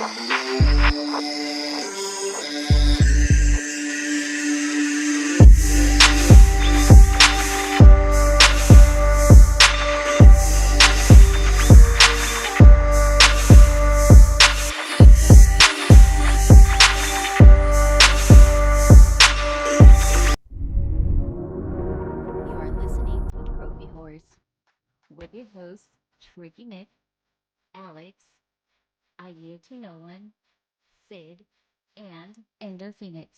With your hosts, Tricky Nick, Alex, I Yield to No One, Sid, and Ender Phoenix.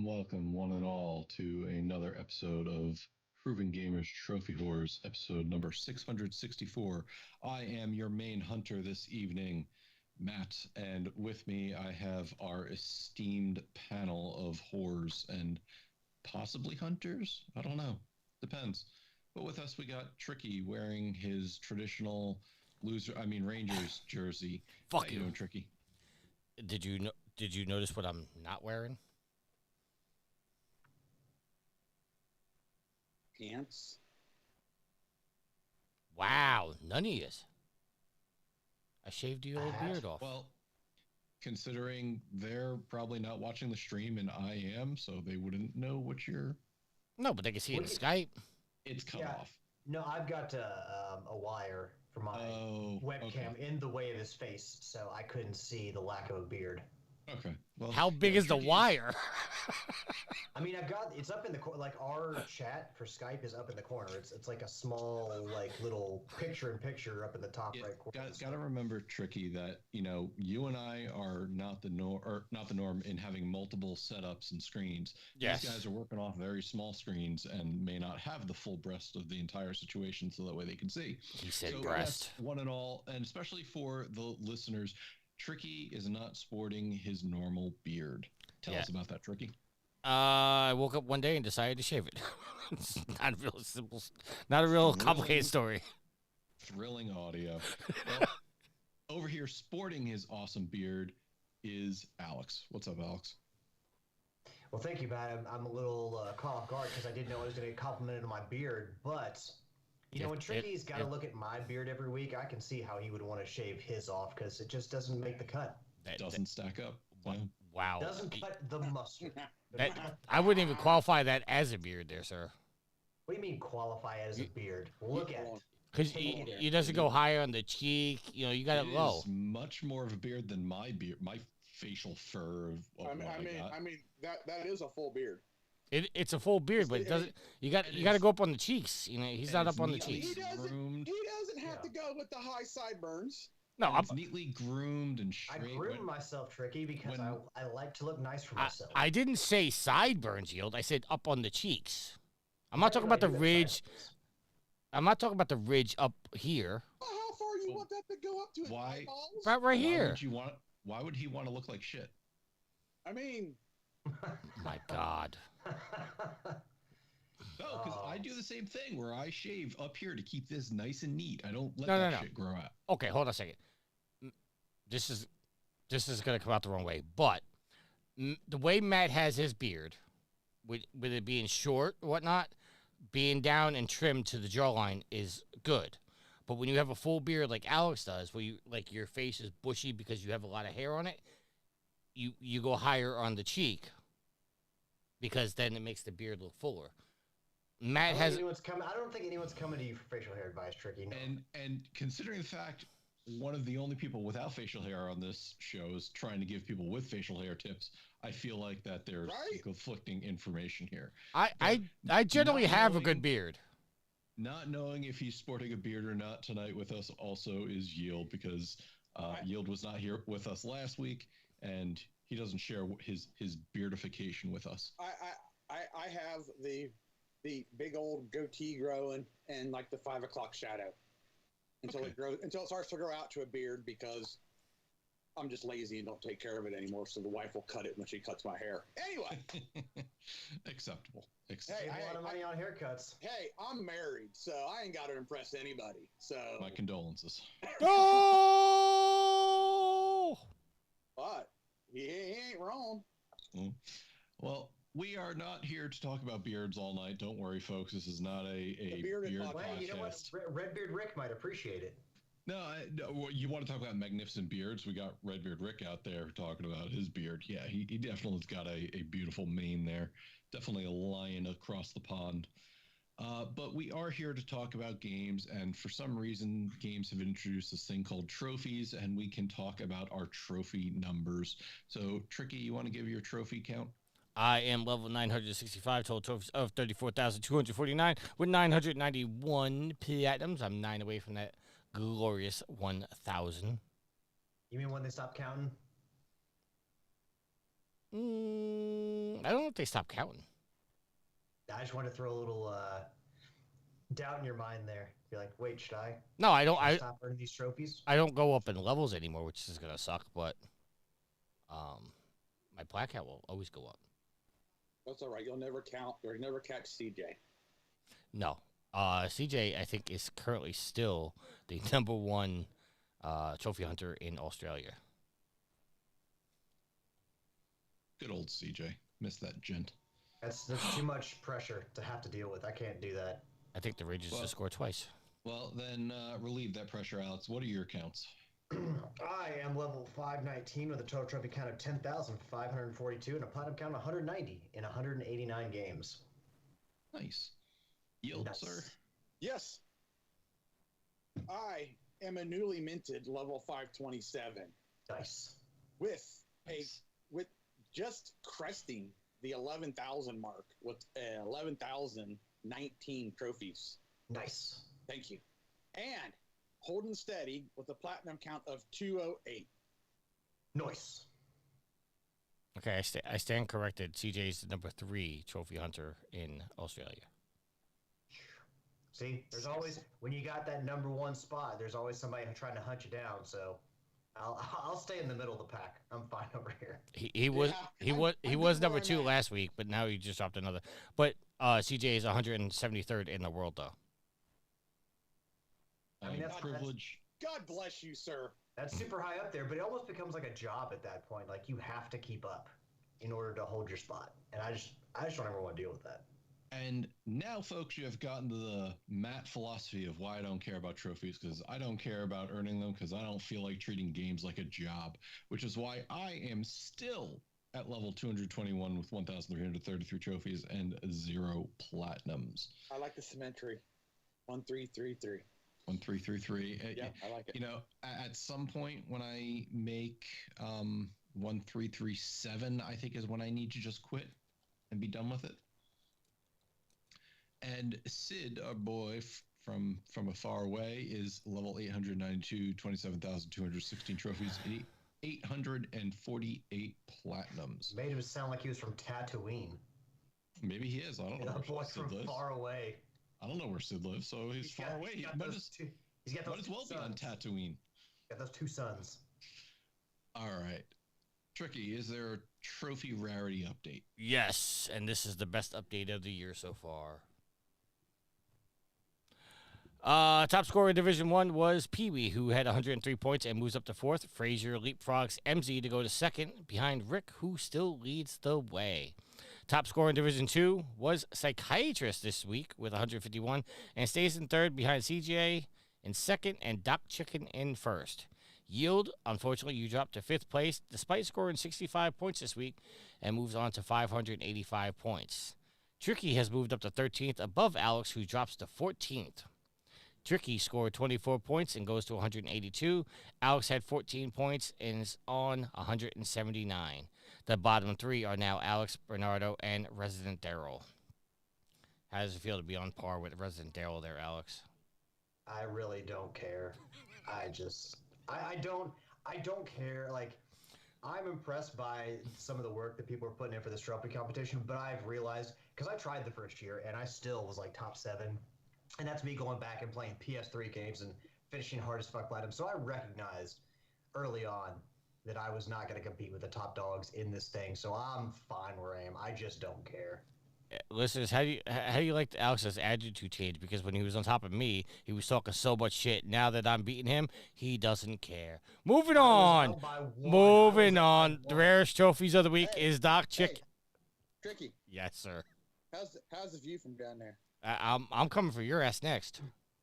Welcome, one and all, to another episode of Proven Gamers Trophy Whores, episode number 664. I am your main hunter this evening, Matt, and with me I have our esteemed panel of whores and possibly hunters? I don't know. Depends. But with us we got Tricky wearing his traditional Rangers jersey. Fuck How you doing, Tricky? Did you notice what I'm not wearing? Pants. Wow, none of yous. I shaved your old beard off. Well, considering they're probably not watching the stream and I am, so they wouldn't know what you're... No, but they can see it in Skype. It's cut off. No, I've got a wire for my webcam in the way of his face, so I couldn't see the lack of a beard. Okay. Well, how big is the wire? I mean, it's up in the corner. Like our chat for Skype is up in the corner. It's like a small, like little picture-in-picture up in the top right corner. Gotta remember, Tricky, that you and I are not the norm in having multiple setups and screens. Yes. These guys are working off very small screens and may not have the full breast of the entire situation, so that way they can see. He said breast. Yes, one and all, and especially for the listeners, Tricky is not sporting his normal beard. Tell us about that, Tricky. I woke up one day and decided to shave it. It's not a real simple, not a real complicated story. Thrilling audio. Well, over here sporting his awesome beard is Alex. What's up, Alex? Well, thank you, Matt. I'm a little caught off guard because I didn't know I was going to get complimented on my beard, but... when Tricky's got to look at my beard every week, I can see how he would want to shave his off because it just doesn't make the cut. It doesn't stack up. Wow. Doesn't cut the mustard. I wouldn't even qualify that as a beard there, sir. What do you mean qualify as a beard? Look at it. Because he doesn't go higher on the cheek. You got it low. It's much more of a beard than my beard, my facial fur. I mean that is a full beard. It's a full beard, but it doesn't. You got to go up on the cheeks. He's not up on the cheeks. He doesn't have to go with the high sideburns. No, it's neatly groomed and straight. I groom myself, Tricky, because I like to look nice for myself. I didn't say sideburns, Yield. I said up on the cheeks. I'm not talking about the ridge. I'm not talking about the ridge up here. Well, how far you want that to go up to? Why? Right here. Why would he want to look like shit? I mean, my God. No, because I do the same thing where I shave up here to keep this nice and neat. I don't let that shit grow out. Okay, hold on a second. This is gonna come out the wrong way, but the way Matt has his beard, with it being short or whatnot, being down and trimmed to the jawline is good. But when you have a full beard like Alex does, where your face is bushy because you have a lot of hair on it, you go higher on the cheek because then it makes the beard look fuller. Matt has. I don't think anyone's coming to you for facial hair advice, Tricky. No. And considering the fact one of the only people without facial hair on this show is trying to give people with facial hair tips, I feel like that there's conflicting information here. I generally have a good beard. Not knowing if he's sporting a beard or not tonight with us also is Yield, because Yield was not here with us last week, and he doesn't share his beardification with us. I have the big old goatee growing and like the 5 o'clock shadow until it starts to grow out to a beard, because I'm just lazy and don't take care of it anymore. So the wife will cut it when she cuts my hair. Anyway, Acceptable. Save a lot of money on haircuts. Hey, I'm married, so I ain't got to impress anybody. So My condolences. Oh! but he ain't wrong. Well, we are not here to talk about beards all night. Don't worry, folks. This is not a beard podcast. Well, you know what? Redbeard Rick might appreciate it. No, you want to talk about magnificent beards? We got Redbeard Rick out there talking about his beard. Yeah, he definitely's got a beautiful mane there. Definitely a lion across the pond. But we are here to talk about games, and for some reason, games have introduced this thing called trophies, and we can talk about our trophy numbers. So, Tricky, you want to give your trophy count? I am level 965, total trophies of 34,249 with 991 platinums. I'm 9 away from that glorious 1,000. You mean when they stop counting? I don't know if they stopped counting. I just want to throw a little doubt in your mind there. Be like, wait, should I? No, I don't. Should I stop earning these trophies. I don't go up in levels anymore, which is gonna suck. But my black hat will always go up. That's all right. You'll never count or never catch CJ. No, CJ I think is currently still the #1 trophy hunter in Australia. Good old CJ. Miss that gent. That's too much pressure to have to deal with. I can't do that. I think the Rangers just scored twice. Well, then relieve that pressure, Alex. What are your counts? I am level 519 with a total trophy count of 10,542 and a platinum count of 190 in 189 games. Nice. Yield, Nice. sir. Yes. I am a newly minted level 527 Nice. with Nice. with just cresting the 11,000 mark with 11,019 trophies. Nice. Thank you. And holding steady with a platinum count of 208. Nice. Okay, I stand corrected. CJ is the #3 trophy hunter in Australia. See, there's always, when you got that #1 spot, there's always somebody trying to hunt you down. So I'll stay in the middle of the pack. I'm fine over here. He was I'm was where #2 I'm at. last week, but now he just dropped another. But CJ is 173rd in the world though. I mean, that's privilege. God bless you, sir. That's super high up there, but it almost becomes like a job at that point. Like you have to keep up in order to hold your spot. And I just don't ever want to deal with that. And now, folks, you have gotten to the Matt philosophy of why I don't care about trophies, because I don't care about earning them, because I don't feel like treating games like a job, which is why I am still at level 221 with 1,333 trophies and 0 platinums. I like the symmetry. 1333. 1333. Yeah, I like it. You know, at some point when I make 1337, I think is when I need to just quit and be done with it. And Sid, our boy from afar away, is level 892, 27,216 trophies, 848 platinums. Made him sound like he was from Tatooine. Maybe he is. I don't know A where boy Sid from lives. far away. I don't know where Sid lives, so he's far away. He's got Might those as two, he's got those might as two well be on sons. Tatooine. Got those 2 sons. All right. Tricky, is there a trophy rarity update? Yes, and this is the best update of the year so far. Top scorer in Division 1 was Pee Wee, who had 103 points and moves up to 4th. Frazier leapfrogs MZ to go to 2nd, behind Rick, who still leads the way. Top scorer in Division 2 was Psychiatrist this week with 151 and stays in 3rd behind CJ in 2nd and Doc Chicken in 1st. Yield, unfortunately, you dropped to 5th place despite scoring 65 points this week and moves on to 585 points. Tricky has moved up to 13th above Alex, who drops to 14th. Tricky scored 24 points and goes to 182. Alex had 14 points and is on 179. The bottom 3 are now Alex, Bernardo, and Resident Daryl. How does it feel to be on par with Resident Daryl there, Alex? I really don't care. I don't care. Like, I'm impressed by some of the work that people are putting in for this trophy competition, but I've realized, because I tried the first year and I still was like top 7, and that's me going back and playing PS3 games and finishing hard as fuck platinum. So I recognized early on that I was not going to compete with the top dogs in this thing, so I'm fine where I am. I just don't care. Listeners, how do you like Alex's attitude change? Because when he was on top of me, he was talking so much shit. Now that I'm beating him, he doesn't care. Moving I was on. up by one. Moving I was up by on. The one. rarest trophies of the week Hey, is Doc Hey, Chick. Tricky. Yes, sir. How's the view from down there? I'm coming for your ass next.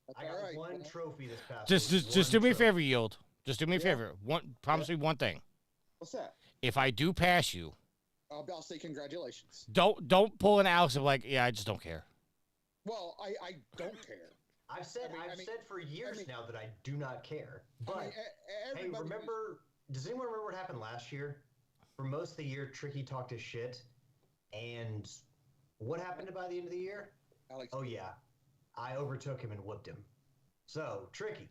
That's I got all right. one man. trophy this past Just week. just, just One do me a trophy. favor, Yield. Just do me a Yeah. favor. Promise me one thing. What's that? If I do pass you, I'll say congratulations. don't pull an Alex of like, yeah, I just don't care. Well, I don't care. I've said I mean, for years mean- now that I do not care. But I mean, hey, everybody. does anyone remember what happened last year? For most of the year, Tricky talked his shit, and what happened by the end of the year? Alex, Oh yeah, I overtook him and whooped him. So Tricky,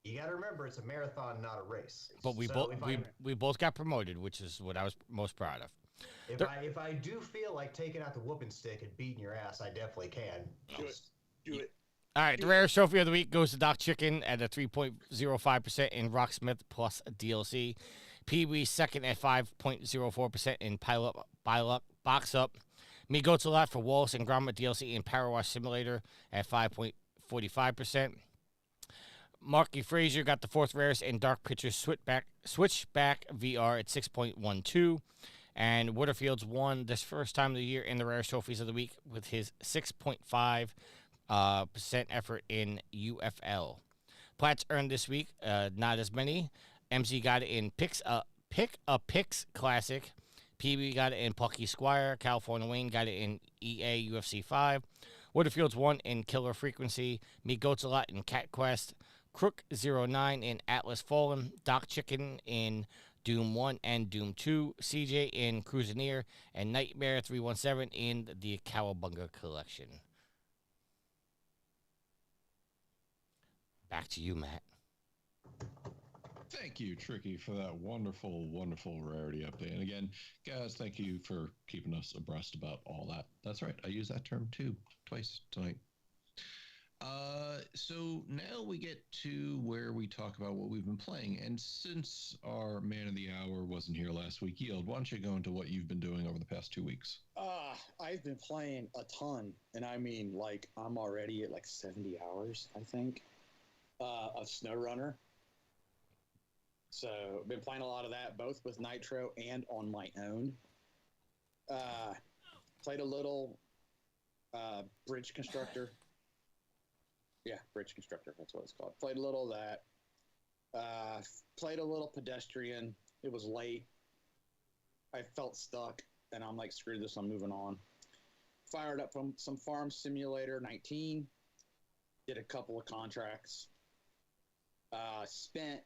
you got to remember it's a marathon, not a race. But we So both if we both got promoted, which is what I was most proud of. if I do feel like taking out the whooping stick and beating your ass, I definitely can. do it. All right, the rarest trophy of the week goes to Doc Chicken at a 3.05% in Rocksmith Plus DLC. Pee-wee second at 5.04% in Pile Up Box Up. Me Goats a Lot for Wallace and Gromit DLC in Power Wash Simulator at 5.45%. Marky Frazier got the fourth rarest in Dark Pictures Switchback VR at 6.12. And Waterfields won this first time of the year in the rarest trophies of the week with his 6.5% effort in UFL. Plats earned this week, not as many. MZ got it in Pick a Picks Classic. PB got it in Plucky Squire. California Wayne got it in EA UFC 5. Waterfields won in Killer Frequency. Me Goats a Lot in Cat Quest. Crook 09 in Atlas Fallen. Doc Chicken in Doom 1 and Doom 2. CJ in Cruiseneer. And Nightmare 317 in the Cowabunga Collection. Back to you, Matt. Thank you, Tricky, for that wonderful, wonderful rarity update. And again, guys, thank you for keeping us abreast about all that. That's right. I use that term too, twice tonight. So now we get to where we talk about what we've been playing. And since our man of the hour wasn't here last week, Yield, why don't you go into what you've been doing over the past 2 weeks? I've been playing a ton, and I mean, like, I'm already at like 70 hours, I think, of Snowrunner. So I've been playing a lot of that, both with Nitro and on my own. Played a little Bridge Constructor. Yeah, Bridge Constructor, that's what it's called. Played a little of that. Played a little Pedestrian. It was late. I felt stuck, and I'm like, screw this, I'm moving on. Fired up from some Farm Simulator 19. Did a couple of contracts. Spent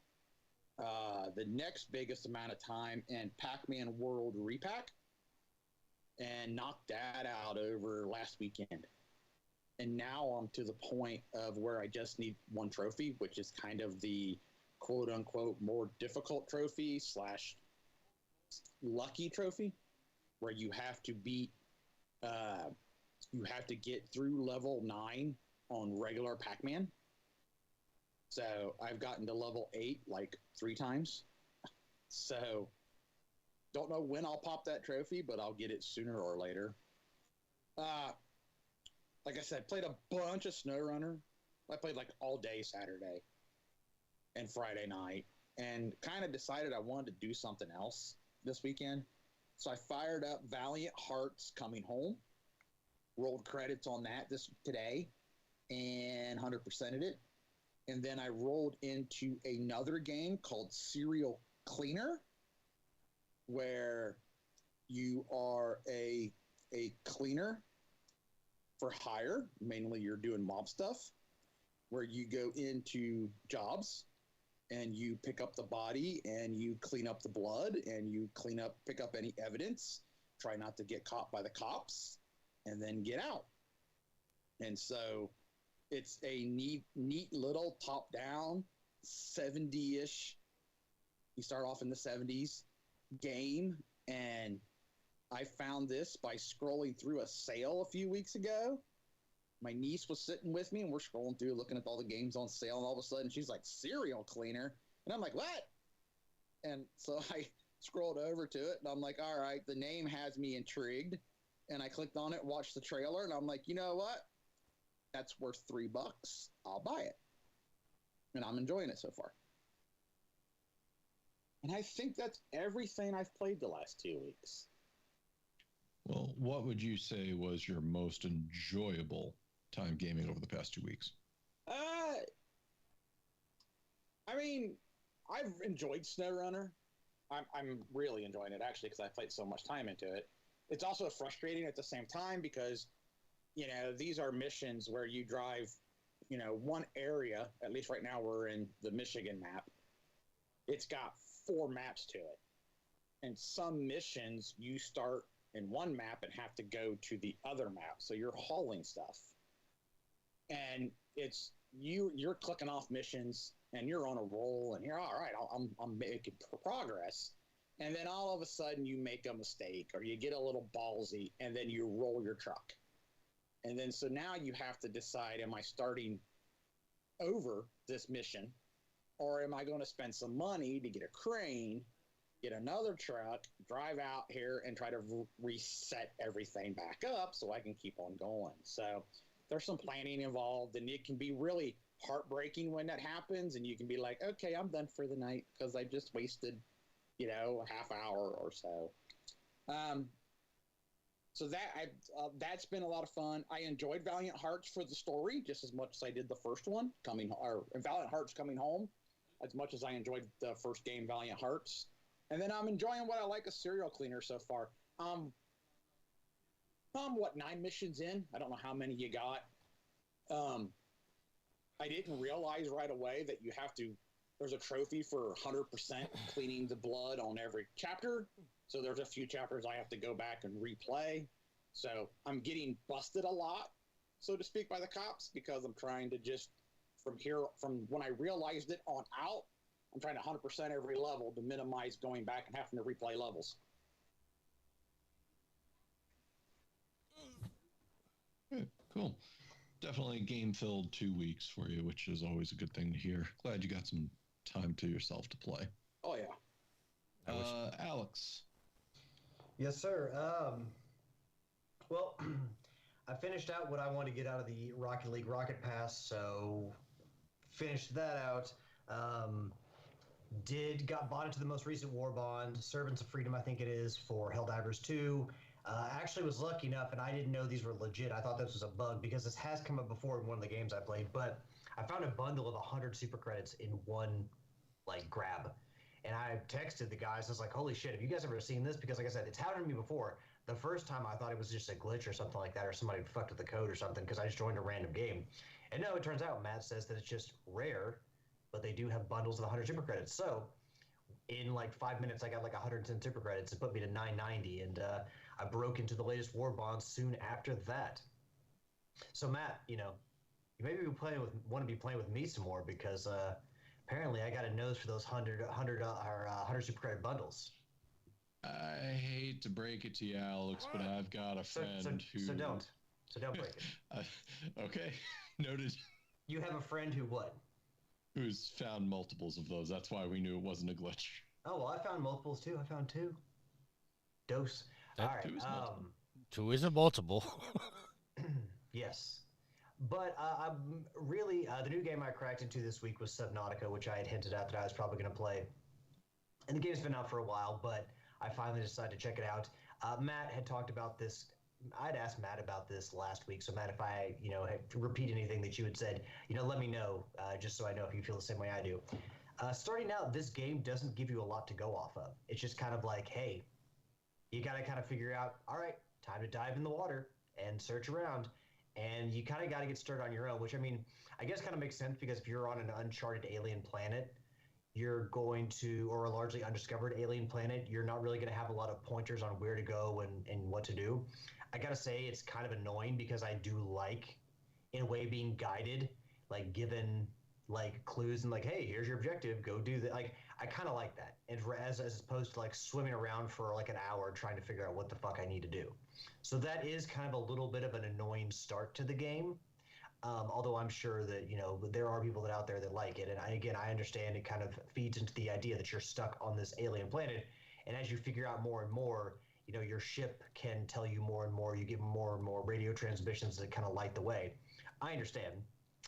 the next biggest amount of time in Pac-Man World Repack and knocked that out over last weekend. And now I'm to the point of where I just need one trophy, which is kind of the quote-unquote more difficult trophy / lucky trophy, where you have to beat, you have to get through level 9 on regular Pac-Man. So I've gotten to level 8 like 3 times. So don't know when I'll pop that trophy, but I'll get it sooner or later. Like I said, played a bunch of Snowrunner. I played like all day Saturday and Friday night, and kind of decided I wanted to do something else this weekend. So I fired up Valiant Hearts Coming Home, rolled credits on that today, and 100%ed it. And then I rolled into another game called Serial Cleaner, where you are a cleaner for hire. Mainly you're doing mob stuff, where you go into jobs and you pick up the body and you clean up the blood and you pick up any evidence, try not to get caught by the cops, and then get out. And so it's a neat little top-down 70-ish. You start off in the 70s game, and I found this by scrolling through a sale a few weeks ago. My niece was sitting with me, and we're scrolling through, looking at all the games on sale, and all of a sudden she's like, Serial Cleaner. And I'm like, what? And so I scrolled over to it, and I'm like, all right, the name has me intrigued. And I clicked on it, watched the trailer, and I'm like, you know what? That's worth $3. I'll buy it. And I'm enjoying it so far. And I think that's everything I've played the last 2 weeks. Well, what would you say was your most enjoyable time gaming over the past 2 weeks? I mean, I've enjoyed Snowrunner. I'm really enjoying it, actually, because I played so much time into it. It's also frustrating at the same time because, these are missions where you drive, one area. At least right now we're in the Michigan map. It's got 4 maps to it. And some missions you start in one map and have to go to the other map. So you're hauling stuff. And it's you're clicking off missions and you're on a roll and you're all right, I'm making progress. And then all of a sudden you make a mistake or you get a little ballsy and then you roll your truck. And then so now you have to decide, am I starting over this mission or am I going to spend some money to get a crane, get another truck, drive out here and try to reset everything back up so I can keep on going. So there's some planning involved, and it can be really heartbreaking when that happens. And you can be like, okay, I'm done for the night because I just wasted, a half hour or so. So that's been a lot of fun. I enjoyed Valiant Hearts for the story just as much as I did the first one, Valiant Hearts Coming Home, as much as I enjoyed the first game, Valiant Hearts. And then I'm enjoying what I like a serial cleaner so far. I'm 9 missions in. I don't know how many you got. I didn't realize right away that there's a trophy for 100% cleaning the blood on every chapter. So there's a few chapters I have to go back and replay. So I'm getting busted a lot, so to speak, by the cops because I'm trying to just, from when I realized it on out, I'm trying to 100% every level to minimize going back and having to replay levels. Cool. Definitely game-filled 2 weeks for you, which is always a good thing to hear. Glad you got some time to yourself to play. Oh, yeah. Alex. Yes, sir. Well, I finished out what I wanted to get out of the Rocket League Rocket Pass, so finished that out. Got bought into the most recent war bond, Servants of Freedom, I think it is, for Helldivers 2. Actually was lucky enough, and I didn't know these were legit. I thought this was a bug because this has come up before in one of the games I played, but I found a bundle of 100 super credits in one grab. And I texted the guys. I was like, holy shit, have you guys ever seen this? Because like I said, it's happened to me before. The first time I thought it was just a glitch or something like that, or somebody fucked with the code or something because I just joined a random game. And no, it turns out Matt says that it's just rare, but they do have bundles of 100 super credits. So in 5 minutes, I got 110 super credits. It put me to 990, and I broke into the latest war bonds soon after that. So Matt, you maybe want to be playing with me some more because apparently I got a nose for those 100 super credit bundles. I hate to break it to you, Alex, but I've got a friend who... So don't break it. Okay, noted. You have a friend who what? Who's found multiples of those. That's why we knew it wasn't a glitch. Oh, well, I found multiples too. I found 2. Dose. All right. 2 is multiple. 2 is a multiple. Yes. But I'm really, the new game I cracked into this week was Subnautica, which I had hinted at that I was probably going to play. And the game's been out for a while, but I finally decided to check it out. Matt had talked about this. I'd asked Matt about this last week. So Matt, if I, repeat anything that you had said, let me know, just so I know if you feel the same way I do. Starting out, this game doesn't give you a lot to go off of. It's just kind of like, hey, you got to kind of figure out, all right, time to dive in the water and search around. And you kind of got to get started on your own, which I guess kind of makes sense because if you're on an uncharted alien planet, you're going to, or a largely undiscovered alien planet, you're not really going to have a lot of pointers on where to go and what to do. I got to say it's kind of annoying because I do like, in a way, being guided, given clues and hey, here's your objective, go do that. I kind of like that. And as opposed to swimming around for an hour trying to figure out what the fuck I need to do. So that is kind of a little bit of an annoying start to the game. Although I'm sure that, there are people that out there that like it. And I understand it kind of feeds into the idea that you're stuck on this alien planet. And as you figure out more and more, your ship can tell you more and more. You get more and more radio transmissions that kind of light the way. I understand.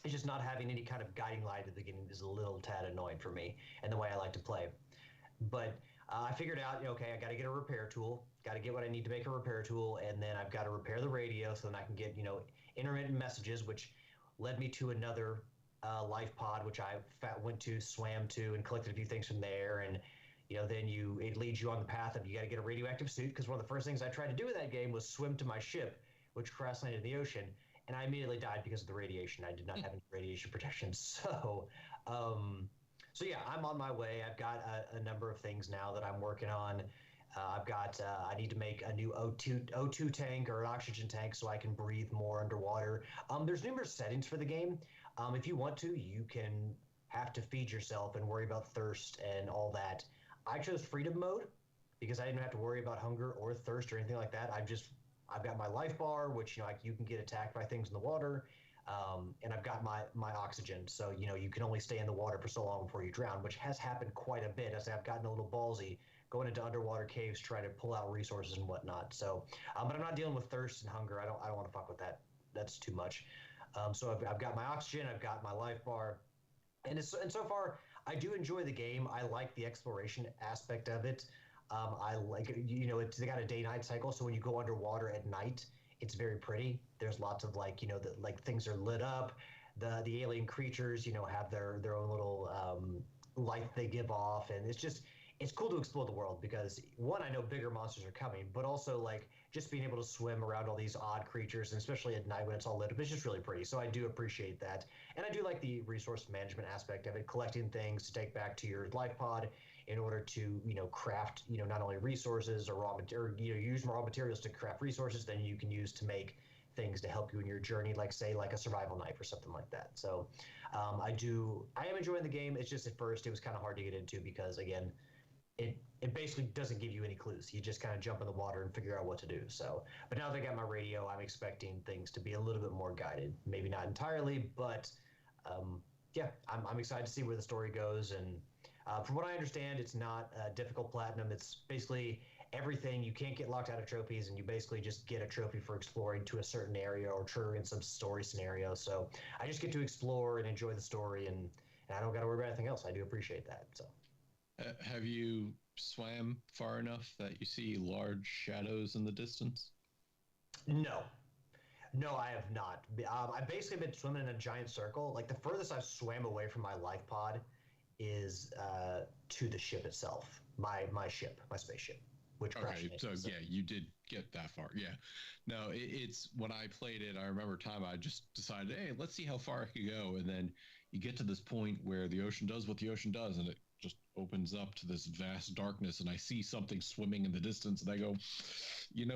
It's just not having any kind of guiding light at the beginning is a little tad annoying for me and the way I like to play. But I figured out, okay, I got to get a repair tool, got to get what I need to make a repair tool, and then I've got to repair the radio so then I can get, intermittent messages, which led me to another life pod, which I went to, swam to, and collected a few things from there. And then it leads you on the path of you got to get a radioactive suit, because one of the first things I tried to do in that game was swim to my ship, which crash landed in the ocean, and I immediately died because of the radiation. I did not have any radiation protection. So yeah, I'm on my way. I've got a number of things now that I'm working on. I need to make a new O2 tank or an oxygen tank so I can breathe more underwater. There's numerous settings for the game. If you want to, you can have to feed yourself and worry about thirst and all that. I chose freedom mode because I didn't have to worry about hunger or thirst or anything like that. I've got my life bar, which you can get attacked by things in the water, and I've got my oxygen. So you can only stay in the water for so long before you drown, which has happened quite a bit as I've gotten a little ballsy going into underwater caves trying to pull out resources and whatnot. So, but I'm not dealing with thirst and hunger. I don't want to fuck with that. That's too much. So I've got my oxygen, I've got my life bar, and so far I do enjoy the game. I like the exploration aspect of it. I like they got a day-night cycle, so when you go underwater at night, it's very pretty. There's lots of things are lit up. The alien creatures have their own little light they give off, and it's cool to explore the world because one, I know bigger monsters are coming, but also just being able to swim around all these odd creatures, and especially at night when it's all lit up, it's just really pretty. So I do appreciate that, and I do like the resource management aspect of it, collecting things to take back to your life pod in order to craft not only resources or raw material, use raw materials to craft resources then you can use to make things to help you in your journey, like a survival knife or something like that. So I am enjoying the game. It's just at first it was kind of hard to get into because again, it basically doesn't give you any clues. You just kind of jump in the water and figure out what to do. So, but now that I got my radio, I'm expecting things to be a little bit more guided. Maybe not entirely, but yeah, I'm excited to see where the story goes. And from what I understand, it's not difficult platinum. It's basically everything. You can't get locked out of trophies, and you basically just get a trophy for exploring to a certain area or triggering some story scenario. So I just get to explore and enjoy the story, and I don't got to worry about anything else. I do appreciate that. So. Have you swam far enough that you see large shadows in the distance? No, I have not. I've basically been swimming in a giant circle. Like the furthest I've swam away from my life pod is to the ship itself, my spaceship, which crashed. Okay, so yeah, you did get that far. Yeah. No, it's when I played it, I remember time I just decided, hey, let's see how far I could go, and then you get to this point where the ocean does what the ocean does, and it just opens up to this vast darkness, and I see something swimming in the distance, and I go,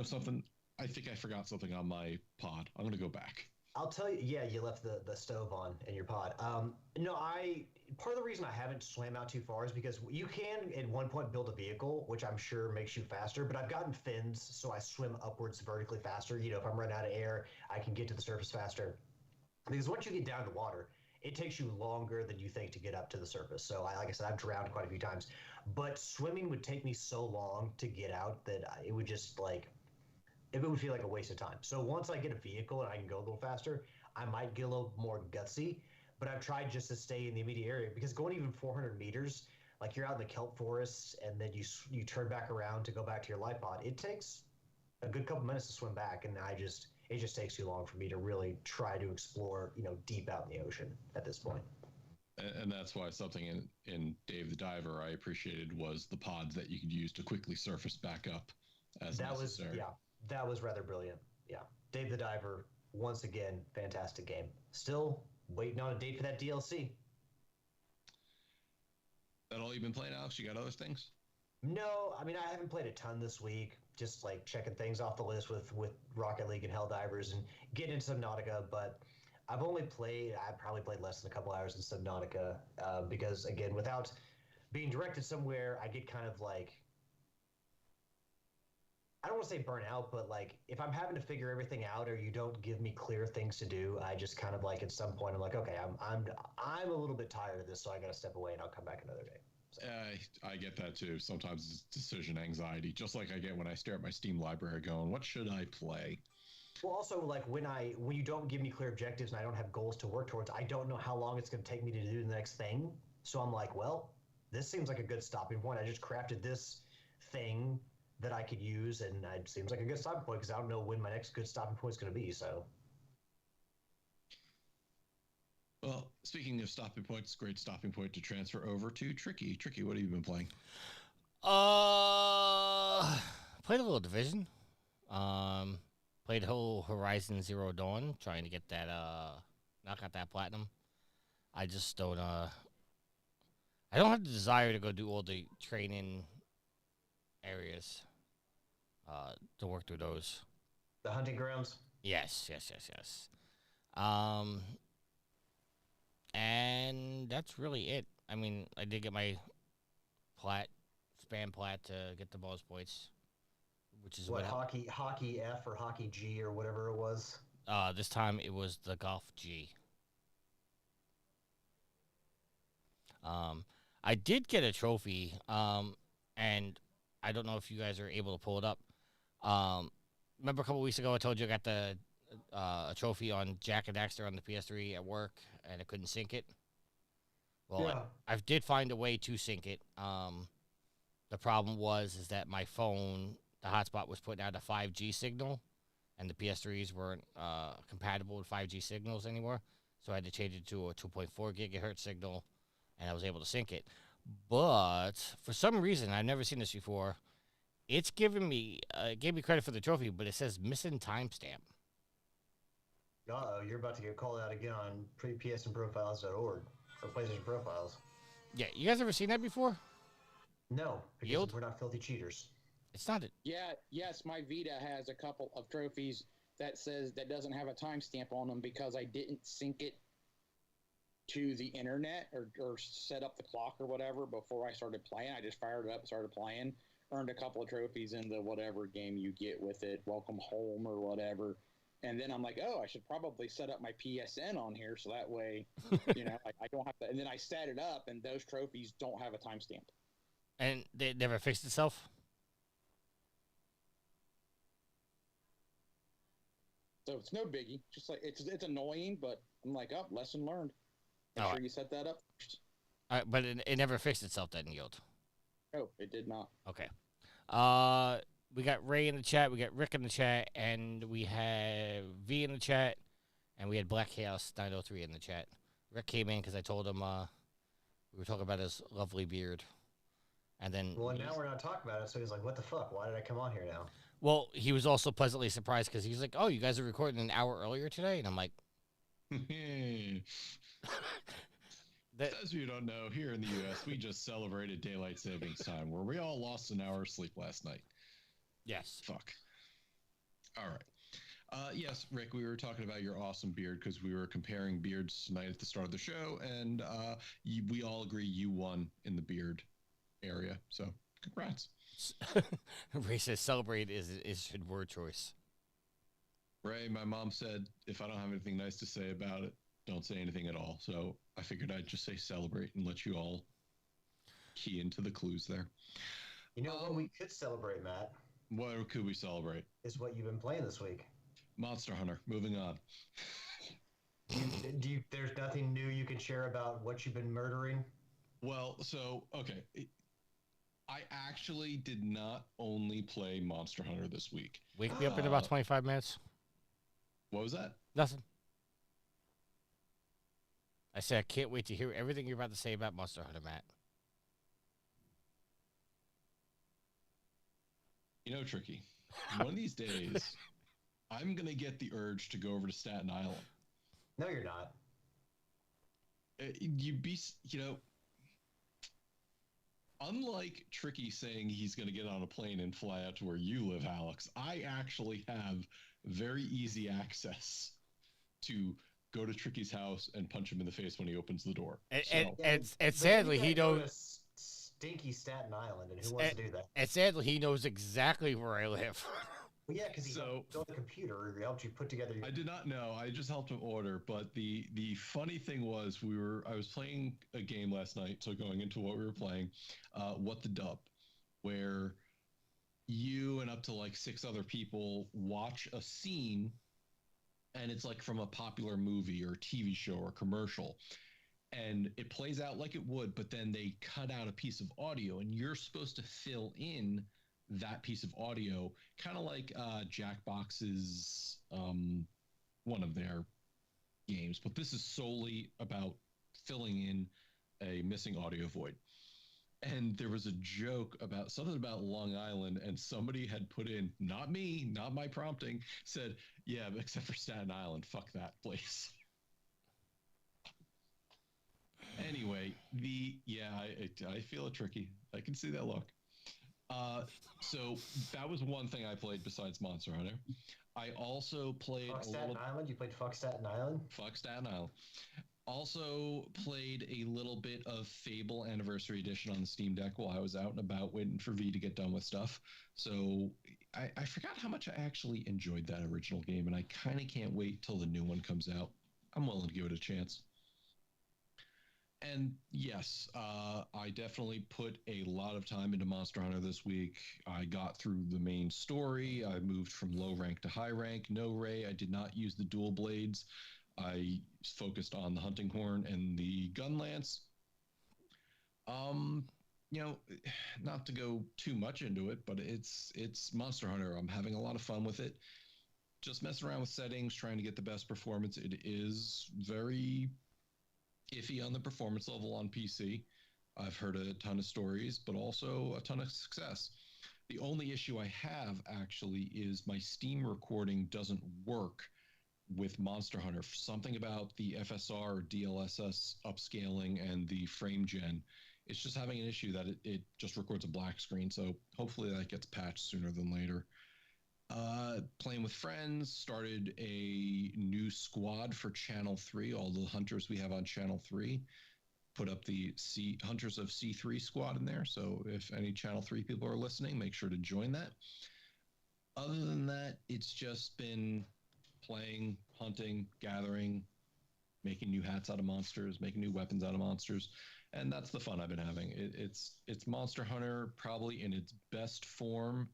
something, I think I forgot something on my pod. I'm going to go back. I'll tell you, yeah, you left the stove on in your pod. No, part of the reason I haven't swam out too far is because you can at one point build a vehicle, which I'm sure makes you faster, but I've gotten fins, so I swim upwards vertically faster. If I'm running out of air, I can get to the surface faster. Because once you get down to the water, it takes you longer than you think to get up to the surface. So like I said, I've drowned quite a few times, but swimming would take me so long to get out that it would just it would feel like a waste of time. So once I get a vehicle and I can go a little faster, I might get a little more gutsy, but I've tried just to stay in the immediate area because going even 400 meters, like you're out in the kelp forests and then you turn back around to go back to your life pod, it takes a good couple minutes to swim back. And it just takes too long for me to really try to explore, deep out in the ocean at this point. And that's why something in Dave the Diver I appreciated was the pods that you could use to quickly surface back up as necessary. That was rather brilliant. Yeah. Dave the Diver, once again, fantastic game. Still waiting on a date for that DLC. That all you've been playing, Alex? You got other things? No, I mean, I haven't played a ton this week. Just checking things off the list with Rocket League and Helldivers and getting into Subnautica. But I probably played less than a couple hours in Subnautica because, again, without being directed somewhere, I get kind of I don't want to say burn out, but like if I'm having to figure everything out or you don't give me clear things to do, I just kind of like at some point I'm like, okay, I'm a little bit tired of this, so I got to step away and I'll come back another day. So. I get that too. Sometimes it's decision anxiety, just like I get when I stare at my Steam library going, what should I play? Well, also like when you don't give me clear objectives and I don't have goals to work towards, I don't know how long it's going to take me to do the next thing. So I'm like, well, this seems like a good stopping point. I just crafted this thing that I could use, and it seems like a good stopping point because I don't know when my next good stopping point is going to be. So. Well, speaking of stopping points, great stopping point to transfer over to Tricky. Tricky, what have you been playing? Played a little Division. Played whole Horizon Zero Dawn, trying to get that knock out that platinum. I just don't I don't have the desire to go do all the training areas to work through those. The hunting grounds? Yes. And that's really it. I mean, I did get my spam plat to get the bonus points, which is what hockey F or hockey G or whatever it was. This time it was the golf G. I did get a trophy, and I don't know if you guys are able to pull it up. Remember a couple weeks ago I told you I got the a trophy on Jack and Daxter on the PS3 at work, and I couldn't sync it. Well, yeah. I did find a way to sync it. The problem is that my phone, the hotspot was putting out a 5G signal, and the PS3s weren't compatible with 5G signals anymore. So I had to change it to a 2.4 gigahertz signal, and I was able to sync it. But for some reason, I've never seen this before, it's giving me gave me credit for the trophy, but it says missing timestamp. Uh-oh, you're about to get called out again on psnprofiles.org or PlayStation Profiles. Yeah, you guys ever seen that before? No, because we're not filthy cheaters. It's not it. Yeah, yes, my Vita has a couple of trophies that doesn't have a timestamp on them because I didn't sync it to the internet or set up the clock or whatever before I started playing. I just fired it up and started playing. Earned a couple of trophies in the whatever game you get with it, Welcome Home or whatever. And then I'm like, oh, I should probably set up my PSN on here so that way, I don't have to. And then I set it up, and those trophies don't have a timestamp. And it never fixed itself? So it's no biggie. Just like it's annoying, but I'm like, oh, lesson learned. Make sure you set that up first. All right, but it never fixed itself then, Yield. Oh, it did not. Okay. We got Ray in the chat, we got Rick in the chat, and we have V in the chat, and we had Black Chaos 903 in the chat. Rick came in because I told him we were talking about his lovely beard. And then now we're not talking about it, so he's like, what the fuck? Why did I come on here now? Well, he was also pleasantly surprised because he was like, oh, you guys are recording an hour earlier today? And I'm like... As you don't know, here in the U.S., we just celebrated Daylight Savings Time, where we all lost an hour of sleep last night. Yes. Fuck. All right. Yes, Rick, we were talking about your awesome beard because we were comparing beards tonight at the start of the show, and we all agree you won in the beard area. So, congrats. Ray says celebrate is his word choice. Ray, my mom said if I don't have anything nice to say about it, don't say anything at all. So I figured I'd just say celebrate and let you all key into the clues there. You know what we could celebrate, Matt? What could we celebrate? Is what you've been playing this week. Monster Hunter. Moving on. There's nothing new you can share about what you've been murdering? Well, so, okay. I actually did not only play Monster Hunter this week. Wake me up in about 25 minutes. What was that? Nothing. I said I can't wait to hear everything you're about to say about Monster Hunter, Matt. Tricky. One of these days, I'm going to get the urge to go over to Staten Island. No, you're not. Unlike Tricky saying he's going to get on a plane and fly out to where you live, Alex, I actually have very easy access to go to Tricky's house and punch him in the face when he opens the door. And sadly, he don't. stinky Staten Island, and who wants to do that? And sadly, he knows exactly where I live. Well, yeah, because he helped build a computer. He helped you put together. I did not know. I just helped him order. But the funny thing was, I was playing a game last night. So going into what we were playing, What the Dub, where you and up to like 6 other people watch a scene, and it's like from a popular movie or TV show or commercial, and it plays out like it would, but then they cut out a piece of audio, and you're supposed to fill in that piece of audio, kind of like Jackbox's one of their games, but this is solely about filling in a missing audio void. And there was a joke about something about Long Island, and somebody had put in, not me, not my prompting, said, yeah, except for Staten Island, fuck that place. Anyway, I feel it tricky. I can see that look. So that was one thing I played besides Monster Hunter. I also played Fuck Staten Island. You played Fuck Staten Island. Fuck Staten Island. Also played a little bit of Fable Anniversary Edition on the Steam Deck while I was out and about waiting for V to get done with stuff. So I forgot how much I actually enjoyed that original game, and I kind of can't wait till the new one comes out. I'm willing to give it a chance. And yes, I definitely put a lot of time into Monster Hunter this week. I got through the main story. I moved from low rank to high rank. No ray. I did not use the dual blades. I focused on the hunting horn and the gun lance. Not to go too much into it, but it's Monster Hunter. I'm having a lot of fun with it. Just messing around with settings, trying to get the best performance. It is very iffy on the performance level on PC. I've heard a ton of stories, but also a ton of success. The only issue I have actually is my Steam recording doesn't work with Monster Hunter. Something about the FSR or DLSS upscaling and the frame gen, it's just having an issue that it just records a black screen. So hopefully that gets patched sooner than later. Playing with friends, started a new squad for Channel 3. All the hunters we have on Channel 3, put up the Hunters of C3 squad in there. So if any Channel 3 people are listening, make sure to join that. Other than that, it's just been playing, hunting, gathering, making new hats out of monsters, making new weapons out of monsters. And that's the fun I've been having. It's Monster Hunter probably in its best form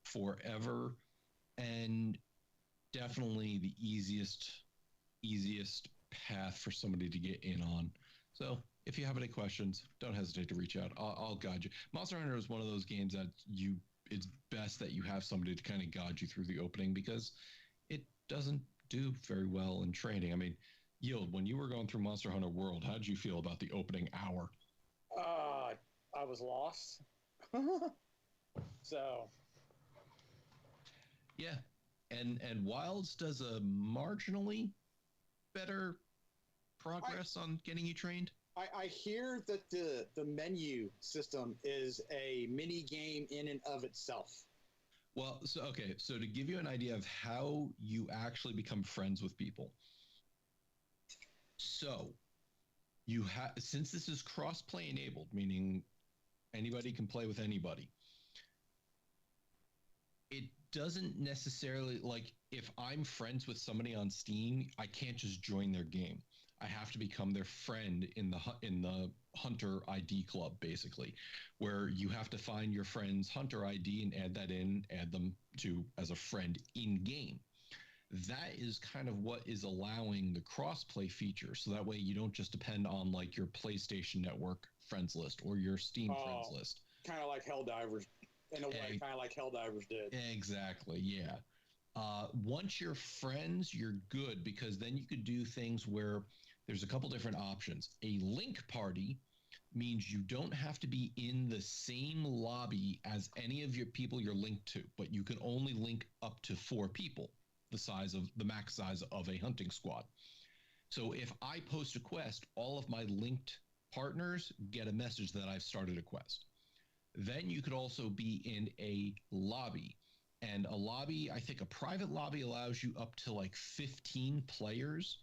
forever, and definitely the easiest path for somebody to get in on. So if you have any questions, don't hesitate to reach out. I'll guide you. Monster Hunter is one of those games that it's best that you have somebody to kind of guide you through the opening, because it doesn't do very well in training. I mean, Yield, when you were going through Monster Hunter World, how did you feel about the opening hour? I was lost. So yeah, and Wilds does a marginally better progress on getting you trained. I hear that the menu system is a mini game in and of itself. Well, so to give you an idea of how you actually become friends with people. So you have, since this is cross-play enabled, meaning anybody can play with anybody, it doesn't necessarily, like, if I'm friends with somebody on Steam, I can't just join their game. I have to become their friend in the Hunter ID club, basically, where you have to find your friend's Hunter ID and add them to as a friend in game. That is kind of what is allowing the cross-play feature, so that way you don't just depend on like your PlayStation Network friends list or your Steam friends list. Kind of like Helldivers, in a way, kind of like Helldivers did. Exactly, yeah. Once you're friends, you're good, because then you could do things where there's a couple different options. A link party means you don't have to be in the same lobby as any of your people you're linked to, but you can only link up to 4 people, the max size of a hunting squad. So if I post a quest, all of my linked partners get a message that I've started a quest. Then you could also be in a lobby. And a lobby, I think a private lobby allows you up to like 15 players.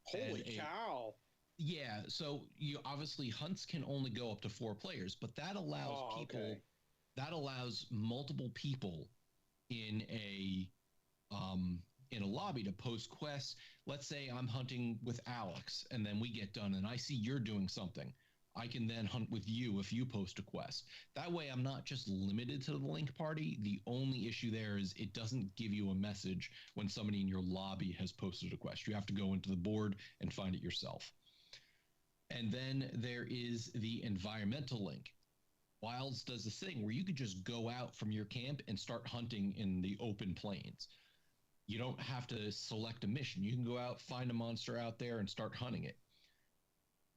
Holy cow. Yeah, so you obviously hunts can only go up to 4 players, but that allows that allows multiple people in a lobby to post quests. Let's say I'm hunting with Alex and then we get done and I see you're doing something. I can then hunt with you if you post a quest. That way I'm not just limited to the link party. The only issue there is it doesn't give you a message when somebody in your lobby has posted a quest. You have to go into the board and find it yourself. And then there is the environmental link. Wilds does this thing where you could just go out from your camp and start hunting in the open plains. You don't have to select a mission. You can go out, find a monster out there, and start hunting it.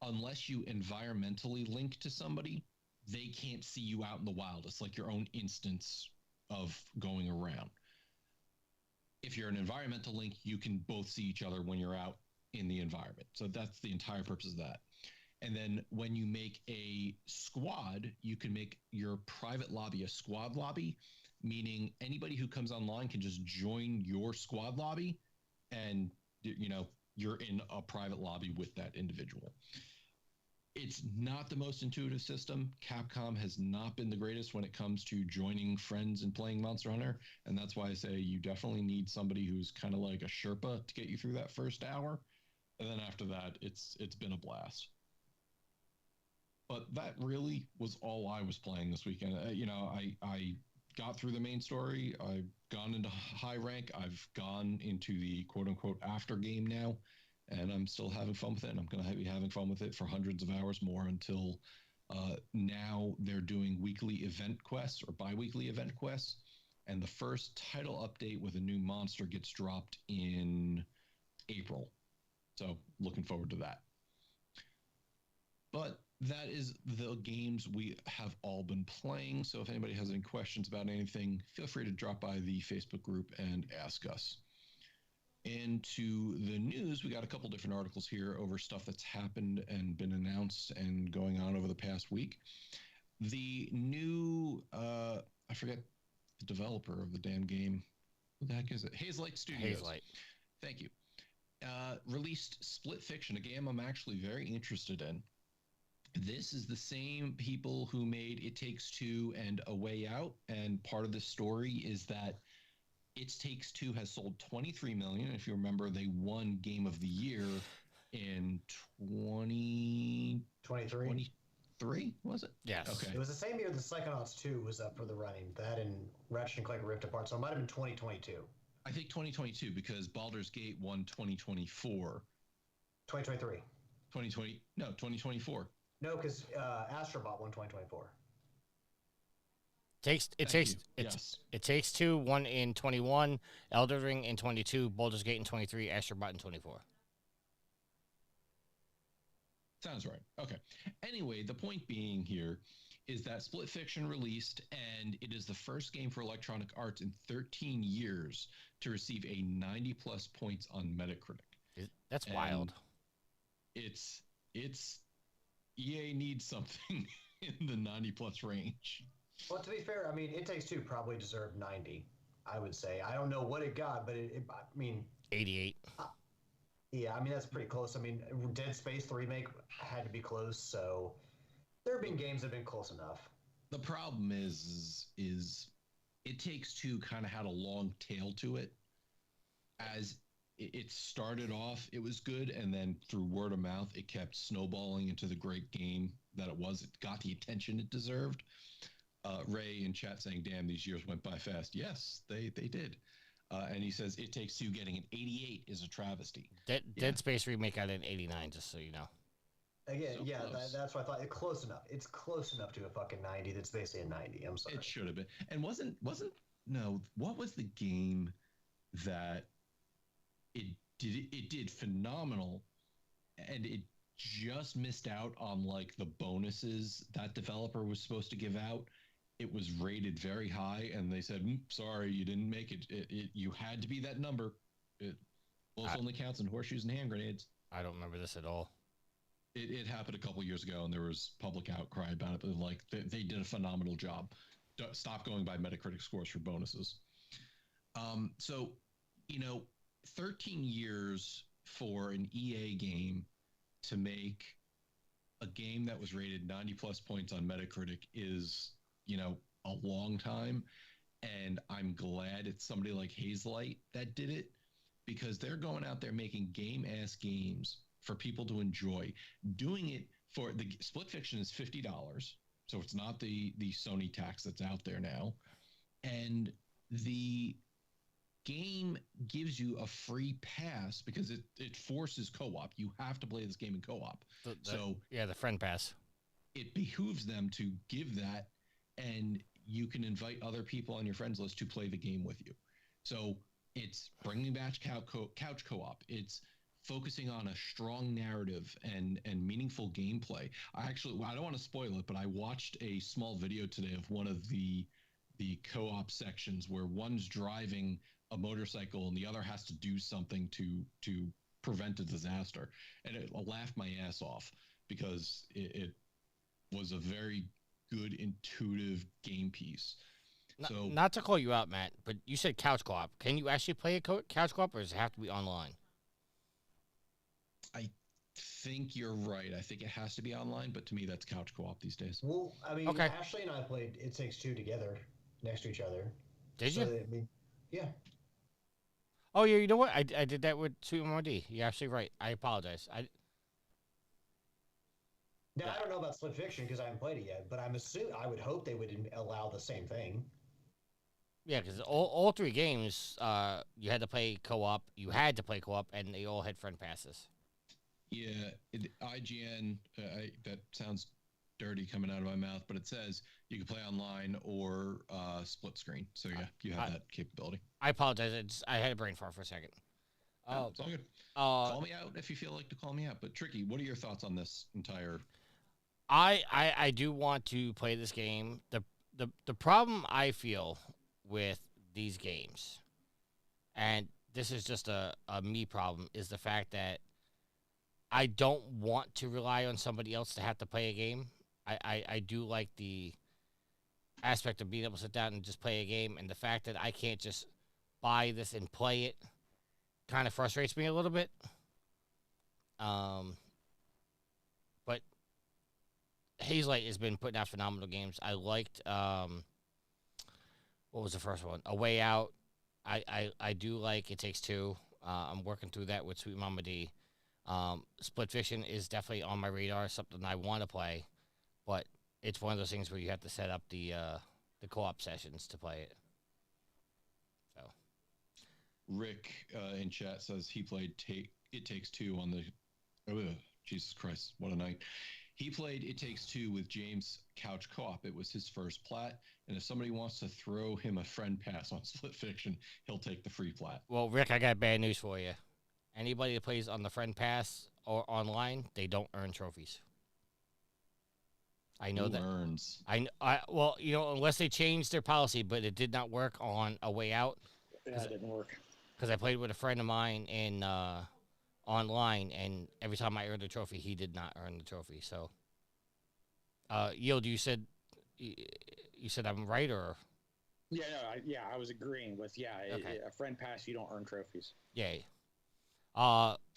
Unless you environmentally link to somebody, they can't see you out in the wild. It's like your own instance of going around. If you're an environmental link, you can both see each other when you're out in the environment. So that's the entire purpose of that. And then when you make a squad, you can make your private lobby a squad lobby, meaning anybody who comes online can just join your squad lobby and, you know, you're in a private lobby with that individual. It's not the most intuitive system. Capcom has not been the greatest when it comes to joining friends and playing Monster Hunter. And that's why I say you definitely need somebody who's kind of like a Sherpa to get you through that first hour. And then after that, it's been a blast. But that really was all I was playing this weekend. You know, I got through the main story. I've gone into high rank. I've gone into the quote-unquote after game now. And I'm still having fun with it. And I'm going to be having fun with it for hundreds of hours more until now they're doing weekly event quests or bi-weekly event quests. And the first title update with a new monster gets dropped in April. So looking forward to that. But that is the games we have all been playing. So if anybody has any questions about anything, feel free to drop by the Facebook group and ask us. Into the news, we got a couple different articles here over stuff that's happened and been announced and going on over the past week. The new, I forget the developer of the damn game. Who the heck is it? Hazelight Studios. Hazelight. Thank you. Released Split Fiction, a game I'm actually very interested in. This is the same people who made It Takes Two and A Way Out. And part of the story is that It Takes Two has sold 23 million. If you remember, they won Game of the Year in 2023, was it? Yes. Okay. It was the same year the Psychonauts 2 was up for the running. That and Ratchet & Clank Rift Apart, so it might have been 2022. I think 2022 because Baldur's Gate won 2024. 2023. 2024. No, because Astrobot won 2024. It Takes Two, one in 21, Elden Ring in 22, Baldur's Gate in 23, Astrobot in 24. Sounds right. Okay. Anyway, the point being here is that Split Fiction released, and it is the first game for Electronic Arts in 13 years to receive a 90 plus points on Metacritic. That's wild. It's EA needs something in the 90 plus range. Well, to be fair, I mean, It Takes Two probably deserved 90, I would say. I don't know what it got, but I mean... 88. Yeah, I mean, that's pretty close. I mean, Dead Space, the remake, had to be close, so there have been games that have been close enough. The problem is It Takes Two kind of had a long tail to it. As it started off, it was good, and then through word of mouth, it kept snowballing into the great game that it was. It got the attention it deserved. Ray in chat saying, damn, these years went by fast. Yes, they did. And he says, It Takes Two getting an 88 is a travesty. Dead Space remake got an 89, just so you know. Again, So yeah, close. that's what I thought. It's close enough. It's close enough to a fucking 90. That's basically a 90. I'm sorry. It should have been. And what was the game that it did phenomenal, and it just missed out on like the bonuses that developer was supposed to give out. It was rated very high, and they said, sorry, you didn't make it. You had to be that number. It only counts in horseshoes and hand grenades. I don't remember this at all. It happened a couple years ago, and there was public outcry about it, but like they did a phenomenal job. Stop going by Metacritic scores for bonuses. So, 13 years for an EA game to make a game that was rated 90 plus points on Metacritic is, a long time. And I'm glad it's somebody like Hazelight that did it, because they're going out there making game-ass games for people to enjoy. Doing it for the Split Fiction is $50, so it's not the Sony tax that's out there now. And the game gives you a free pass because it forces co-op. You have to play this game in co-op. The friend pass. It behooves them to give that, and you can invite other people on your friends list to play the game with you. So it's bringing back couch co-op. It's focusing on a strong narrative and meaningful I don't want to spoil it, but I watched a small video today of one of the co-op sections where one's driving a motorcycle and the other has to do something to prevent a disaster. And it laughed my ass off because it was a very good, intuitive game piece. Not to call you out, Matt, but you said couch co-op. Can you actually play a couch co-op, or does it have to be online? I think you're right. I think it has to be online, but to me, that's couch co-op these days. Well, I mean, Okay. Ashley and I played It Takes Two together next to each other. Did you? I mean, yeah. Oh, yeah, you know what? I did that with Sweet Mama D. You're absolutely right. I apologize. Now, I don't know about Split Fiction because I haven't played it yet, but I would hope they would allow the same thing. Yeah, because all three games, you had to play co-op. You had to play co-op, and they all had friend passes. Yeah, IGN, that sounds dirty coming out of my mouth, but it says you can play online or split screen. So, yeah, you have that capability. I apologize. I had a brain fart for a second. No, it's all good. Call me out if you feel like to call me out. But, Tricky, what are your thoughts on this entire... I do want to play this game. The problem I feel with these games, and this is just a me problem, is the fact that I don't want to rely on somebody else to have to play a game. I do like the aspect of being able to sit down and just play a game, and the fact that I can't just buy this and play it kind of frustrates me a little bit. But Hazelight has been putting out phenomenal games. I liked what was the first one? A Way Out. I do like It Takes Two. I'm working through that with Sweet Mama D. Split Fiction is definitely on my radar, something I want to play, but it's one of those things where you have to set up the co-op sessions to play it. So, Rick in chat says he played It Takes Two on the... Oh, Jesus Christ, what a night. He played It Takes Two with James couch co-op. It was his first plat, and if somebody wants to throw him a friend pass on Split Fiction, he'll take the free plat. Well, Rick, I got bad news for you. Anybody that plays on the friend pass or online, they don't earn trophies. I know Who that. Earns? Well, unless they changed their policy, but it did not work on A Way Out. Yeah, it didn't work. Because I played with a friend of mine in online, and every time I earned a trophy, he did not earn the trophy. So, Yield, you said I'm right, or? Yeah, no, I was agreeing with Okay. A friend pass, you don't earn trophies. Yeah.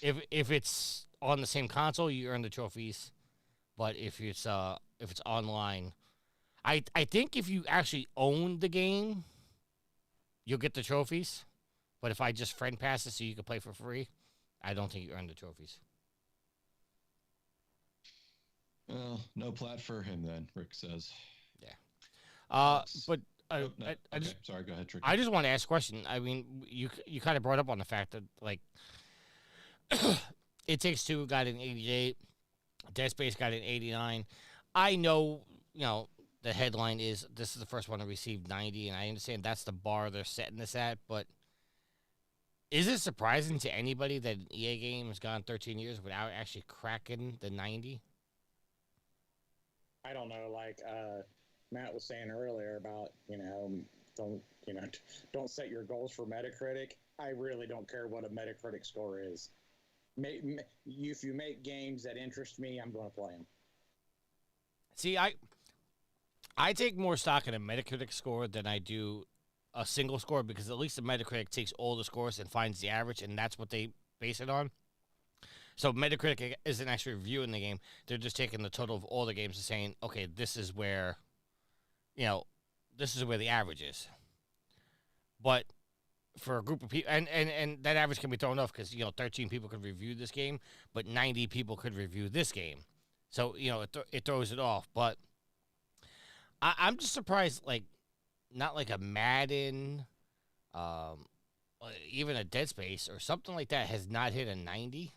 If it's on the same console, you earn the trophies, but if it's online, I think if you actually own the game, you'll get the trophies. But if I just friend pass it so you can play for free, I don't think you earn the trophies. Well, no plat for him then, Rick says. Yeah. But No, sorry, go ahead, Tricky. I just want to ask a question. I mean, you kind of brought up on the fact that, like, It Takes Two got an 88, Dead Space got an 89. I know, the headline is this is the first one to receive 90, and I understand that's the bar they're setting this at, but is it surprising to anybody that an EA game has gone 13 years without actually cracking the 90? I don't know, like Matt was saying earlier about, don't set your goals for Metacritic. I really don't care what a Metacritic score is. If you make games that interest me, I'm going to play them. See, I take more stock in a Metacritic score than I do a single score, because at least the Metacritic takes all the scores and finds the average, and that's what they base it on. So Metacritic isn't actually reviewing the game; they're just taking the total of all the games and saying, okay, this is where, this is where the average is. But for a group of people, and that average can be thrown off because 13 people could review this game, but 90 people could review this game, so it throws it off. But I'm just surprised, like, not like a Madden, even a Dead Space or something like that has not hit a 90.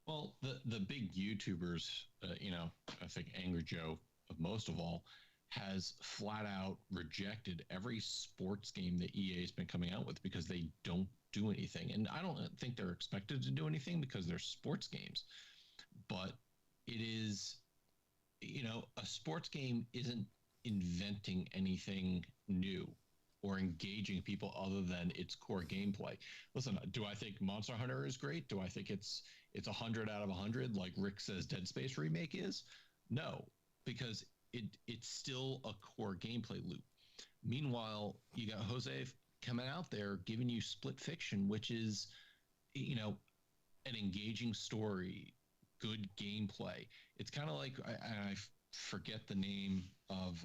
Well, the big YouTubers, I think Angry Joe, most of all, has flat out rejected every sports game that EA has been coming out with because they don't do anything. And I don't think they're expected to do anything because they're sports games. But it is, a sports game isn't inventing anything new or engaging people other than its core gameplay. Listen, do I think Monster Hunter is great? Do I think it's 100 out of 100 like Rick says Dead Space Remake is? No, because it's still a core gameplay loop. Meanwhile, you got Jose coming out there giving you Split Fiction, which is, an engaging story, good gameplay. It's kind of like, I forget the name of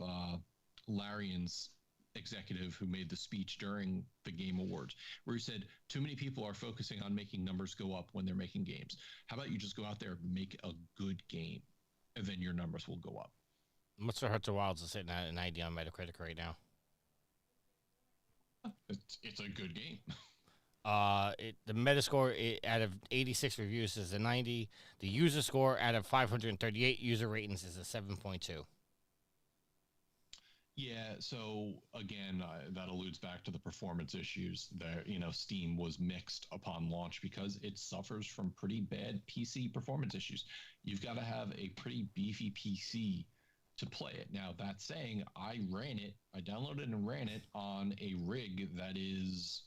Larian's executive who made the speech during the Game Awards, where he said, too many people are focusing on making numbers go up when they're making games. How about you just go out there and make a good game, and then your numbers will go up. Monster Hunter Wilds is sitting at a 90 on Metacritic right now. It's a good game. The Metascore out of 86 reviews is a 90. The user score out of 538 user ratings is a 7.2. Yeah, so again, that alludes back to the performance issues there. Steam was mixed upon launch because it suffers from pretty bad PC performance issues. You've got to have a pretty beefy PC to play it. Now, that saying, I downloaded and ran it on a rig that is,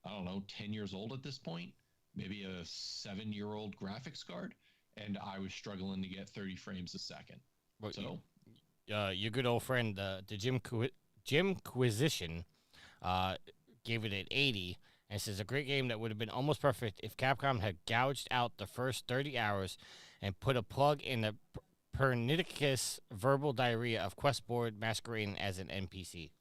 10 years old at this point, maybe a 7-year-old graphics card, and I was struggling to get 30 frames a second. Well, so... your good old friend, the Jimquisition, gave it an 80, and says a great game that would have been almost perfect if Capcom had gouged out the first 30 hours and put a plug in the pernicious verbal diarrhea of Questboard masquerading as an NPC.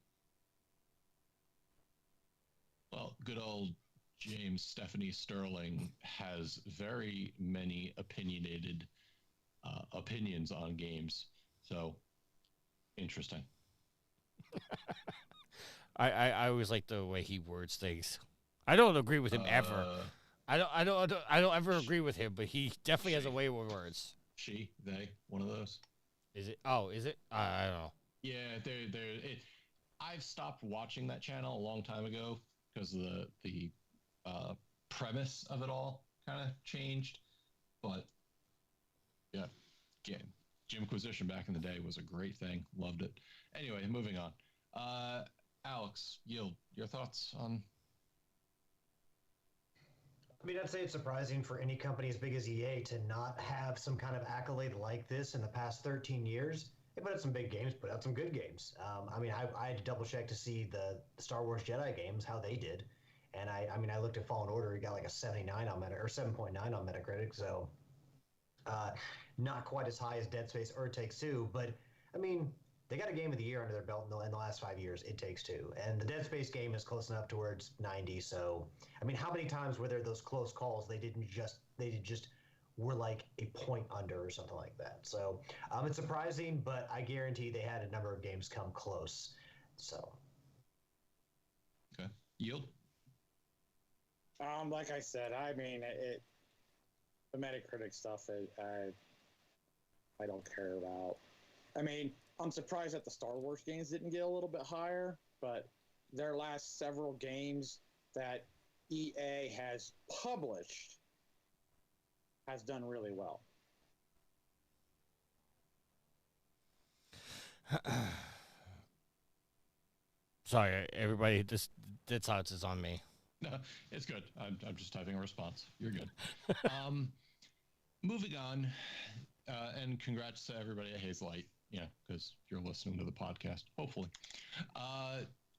Well, good old James Stephanie Sterling has very many opinionated opinions on games, so... interesting. I always like the way he words things. I don't agree with him ever. I don't ever agree with him, but he definitely has a way with words. She, they, one of those. Is it? Oh, is it? I don't know. Yeah, I've stopped watching that channel a long time ago because the premise of it all kind of changed. But yeah, Jimquisition back in the day was a great thing. Loved it. Anyway, moving on. Alex, Yield, your thoughts on... I'd say it's surprising for any company as big as EA to not have some kind of accolade like this in the past 13 years. They put out some big games, put out some good games. I had to double check to see the Star Wars Jedi games, how they did. And I looked at Fallen Order, it got like a 79 on Metacritic, or 7.9 on Metacritic, so not quite as high as Dead Space or It Takes Two, but they got a game of the year under their belt in the last 5 years, It Takes Two. And the Dead Space game is close enough towards 90, so how many times were there those close calls they just were like a point under or something like that. So it's surprising, but I guarantee they had a number of games come close. So okay. Yield? Like I said, the Metacritic stuff, I don't care about. I'm surprised that the Star Wars games didn't get a little bit higher, but their last several games that EA has published has done really well. Sorry, everybody. This silence is on me. No, it's good. I'm just typing a response. You're good. Moving on, and congrats to everybody at Hazelight. Yeah, because you're listening to the podcast, hopefully.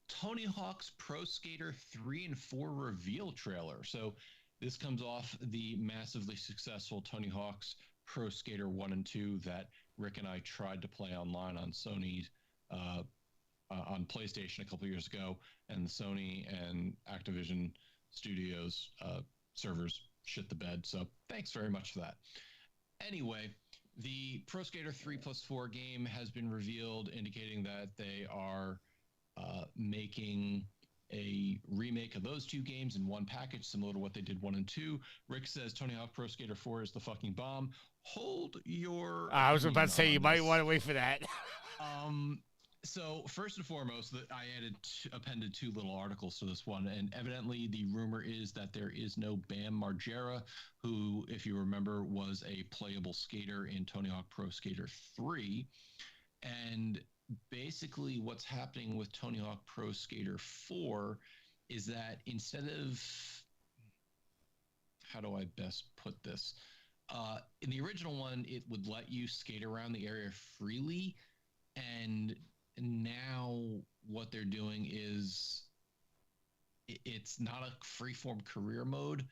Tony Hawk's Pro Skater 3 and 4 reveal trailer. So This comes off the massively successful Tony Hawk's Pro Skater 1 and 2 that Rick and I tried to play online on Sony, on PlayStation a couple years ago, and Sony and Activision Studios servers shit the bed. So thanks very much for that. Anyway, the Pro Skater 3+4 game has been revealed, indicating that they are making a remake of those two games in one package, similar to what they did 1 and 2. Rick says Tony Hawk Pro Skater 4 is the fucking bomb. Hold your... I was about to say, you might want to wait for that. So first and foremost, I appended 2 little articles to this one, and evidently the rumor is that there is no Bam Margera, who, if you remember, was a playable skater in Tony Hawk Pro Skater 3. And basically what's happening with Tony Hawk Pro Skater 4 is that instead of... How do I best put this? In the original one, it would let you skate around the area freely, and now what they're doing is it's not a freeform career mode,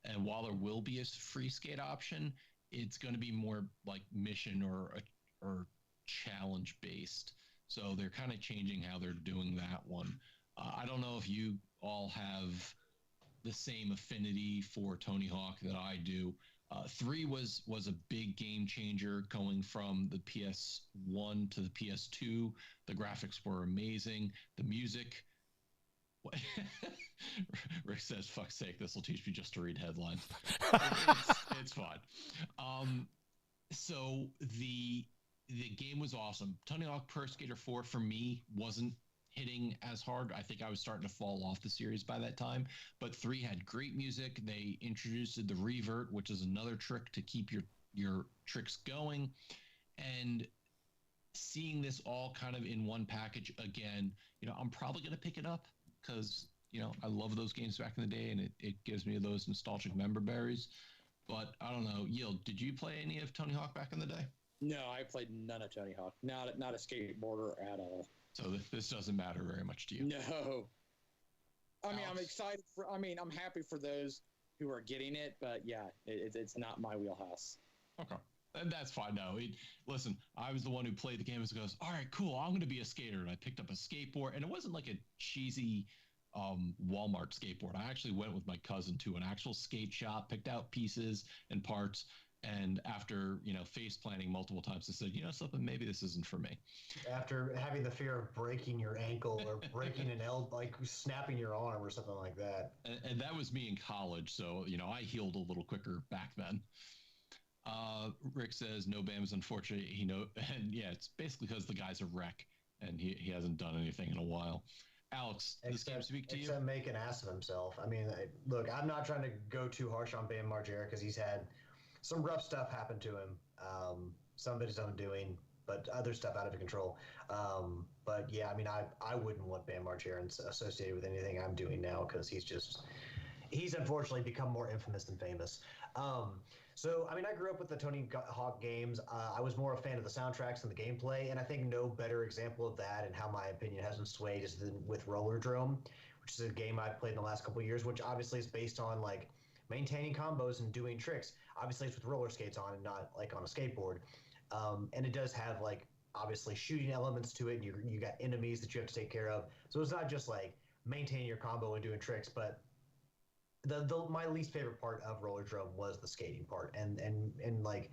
and while there will be a free skate option, it's going to be more like mission or challenge based. So they're kind of changing how they're doing that one. I don't know if you all have the same affinity for Tony Hawk that I do. 3 was a big game changer, going from the PS1 to the PS2. The graphics were amazing. The music... Rick says, fuck's sake, this will teach me just to read headlines. It's fine. So the game was awesome. Tony Hawk Pro Skater 4 for me wasn't hitting as hard. I think I was starting to fall off the series by that time, but 3 had great music. They introduced the revert, which is another trick to keep your tricks going, and seeing this all kind of in one package again, I'm probably going to pick it up because I love those games back in the day, and it gives me those nostalgic member berries. But I don't know. Yield, did you play any of Tony Hawk back in the day? No, I played none of Tony Hawk. Not a skateboarder at all. So this doesn't matter very much to you. No. I mean, Alex? I'm excited for. I'm happy for those who are getting it, but yeah, it's not my wheelhouse. Okay. And that's fine. No, listen, I was the one who played the game and goes, all right, cool, I'm going to be a skater. And I picked up a skateboard, and it wasn't like a cheesy Walmart skateboard. I actually went with my cousin to an actual skate shop, picked out pieces and parts. And after, face planning multiple times, I said, something, maybe this isn't for me. After having the fear of breaking your ankle or breaking an elbow, like snapping your arm or something like that. And that was me in college. So, I healed a little quicker back then. Rick says, no Bam is unfortunate. And yeah, it's basically because the guy's a wreck and he hasn't done anything in a while. Alex, this game speak to you? Except make an ass of himself. I mean, look, I'm not trying to go too harsh on Bam Margera because he's had some rough stuff happen to him. Some of it his own doing, but other stuff out of control. But yeah, I mean, I wouldn't want Bam Margera associated with anything I'm doing now because he's unfortunately become more infamous than famous. So, I mean, I grew up with the Tony Hawk games. I was more a fan of the soundtracks and the gameplay, and I think no better example of that and how my opinion hasn't swayed is with Rollerdrome, which is a game I've played in the last couple of years, which obviously is based on, like, maintaining combos and doing tricks. Obviously, it's with roller skates on and not, like, on a skateboard. And it does have, like, obviously shooting elements to it, and you got enemies that you have to take care of. So it's not just, like, maintaining your combo and doing tricks, but my least favorite part of Rollerdrome was the skating part, and like,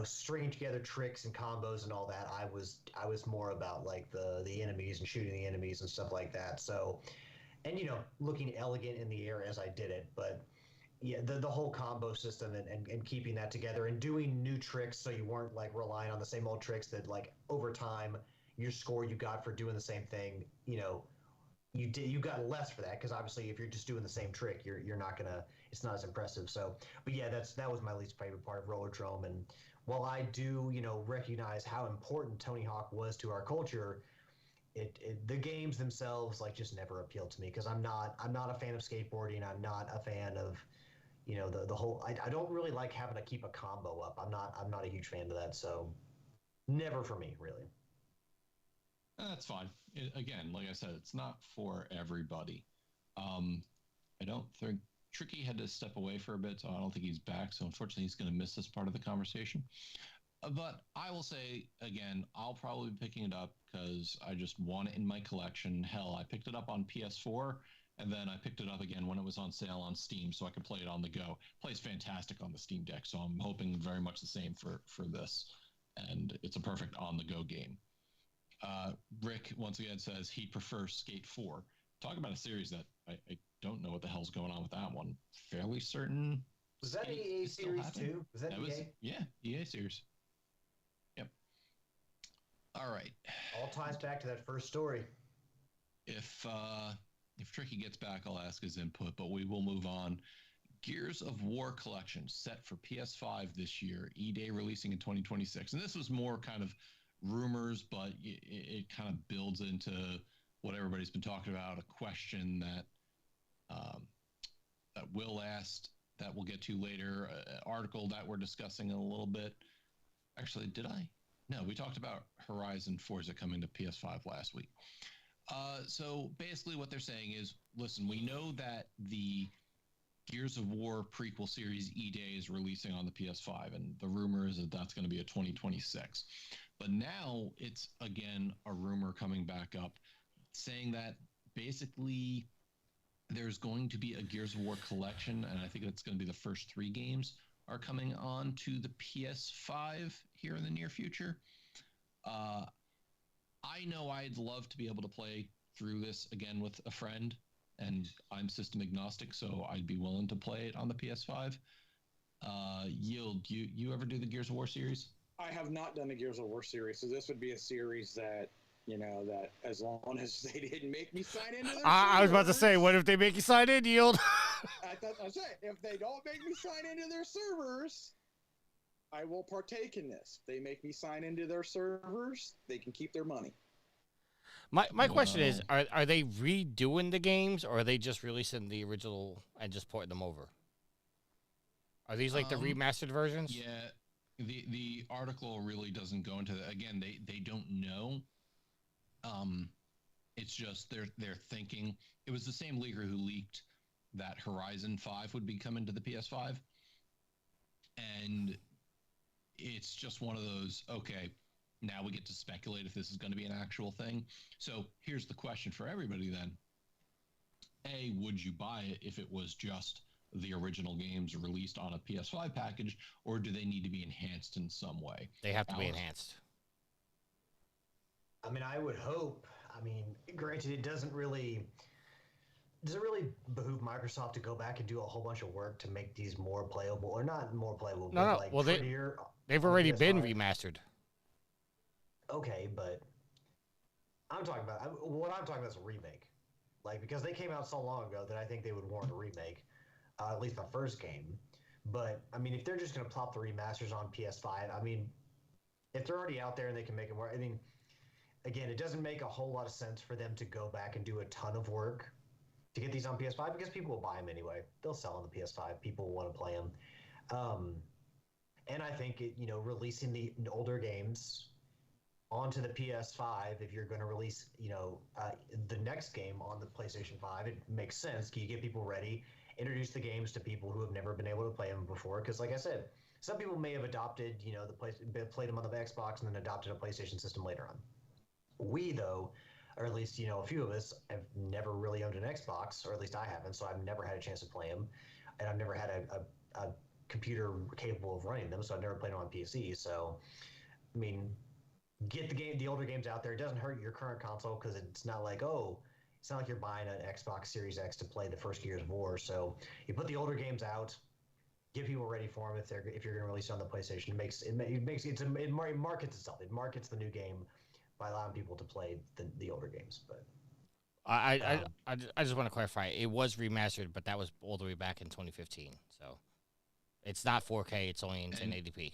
stringing together tricks and combos and all that. I was more about like the enemies and shooting the enemies and stuff like that. So, and looking elegant in the air as I did it, but yeah, the whole combo system and keeping that together and doing new tricks so you weren't like relying on the same old tricks that like over time your score you got for doing the same thing, you got less for that because obviously if you're just doing the same trick, you're not gonna. It's not as impressive. So, but yeah, that was my least favorite part of Rollerdrome. And while I do recognize how important Tony Hawk was to our culture, the games themselves like just never appealed to me because I'm not a fan of skateboarding. I'm not a fan of the whole. I don't really like having to keep a combo up. I'm not a huge fan of that. So, never for me really. That's fine. Again, like I said, it's not for everybody. I don't think Tricky had to step away for a bit, so I don't think he's back. So unfortunately, he's going to miss this part of the conversation. But I will say, again, I'll probably be picking it up because I just want it in my collection. Hell, I picked it up on PS4, and then I picked it up again when it was on sale on Steam so I could play it on the go. It plays fantastic on the Steam Deck, so I'm hoping very much the same for this. And it's a perfect on-the-go game. Rick, once again, says he prefers Skate 4. Talk about a series that I don't know what the hell's going on with that one. Fairly certain. Was that an EA series too? Was that EA? Yeah, EA series. Yep. All right. All ties back to that first story. If Tricky gets back, I'll ask his input, but we will move on. Gears of War collection set for PS5 this year. E-Day releasing in 2026. And this was more kind of rumors, but it kind of builds into what everybody's been talking about, a question that Will asked that we'll get to later, an article that we're discussing in a little bit. Actually, did I? No, we talked about Horizon Forza coming to PS5 last week. So basically what they're saying is, listen, we know that the Gears of War prequel series E-Day is releasing on the PS5, and the rumor is that that's going to be a 2026. But now it's, again, a rumor coming back up saying that basically there's going to be a Gears of War collection, and I think it's going to be the first 3 games are coming on to the PS5 here in the near future. I know I'd love to be able to play through this again with a friend, and I'm system agnostic, so I'd be willing to play it on the PS5. Yield, you ever do the Gears of War series? I have not done the Gears of War series, so this would be a series that, that as long as they didn't make me sign into their I was about to say, servers- what if they make you sign in, Yield? I said, if they don't make me sign into their servers, I will partake in this. If they make me sign into their servers, they can keep their money. My question is, are they redoing the games, or are they just releasing the original and just porting them over? Are these like the remastered versions? Yeah, the article really doesn't go into that. Again, they don't know. It's just they're thinking. It was the same leaker who leaked that Horizon 5 would be coming to the PS5, and it's just one of those, okay, now we get to speculate if this is going to be an actual thing. So here's the question for everybody then. A, would you buy it if it was just the original games released on a PS5 package, or do they need to be enhanced in some way? They have to be enhanced. I mean, I would hope. I mean, granted, it doesn't really behoove Microsoft to go back and do a whole bunch of work to make these more playable, or not more playable, No, but like well, prettier. They've already been remastered. Okay, but what I'm talking about is a remake. Like, because they came out so long ago that I think they would warrant a remake, at least the first game. But, I mean, if they're just going to plop the remasters on PS5, I mean, if they're already out there and they can make it work, I mean, again, it doesn't make a whole lot of sense for them to go back and do a ton of work to get these on PS5, because people will buy them anyway. They'll sell on the PS5. People will want to play them. And I think, releasing the older games onto the PS5, if you're going to release, the next game on the PlayStation 5, it makes sense. You get people ready, introduce the games to people who have never been able to play them before. Because, like I said, some people may have adopted, played them on the Xbox and then adopted a PlayStation system later on. We, though, or at least, a few of us have never really owned an Xbox, or at least I haven't, so I've never had a chance to play them. And I've never had a computer capable of running them, so I've never played them on PC. So, I mean, get the older games out there. It doesn't hurt your current console, because it's not like you're buying an Xbox Series X to play the first Gears of War. So you put the older games out, get people ready for them. If you're going to release it on the PlayStation, it markets itself. It markets the new game by allowing people to play the older games. But I just want to clarify. It was remastered, but that was all the way back in 2015. So it's not 4K. It's only in 1080p.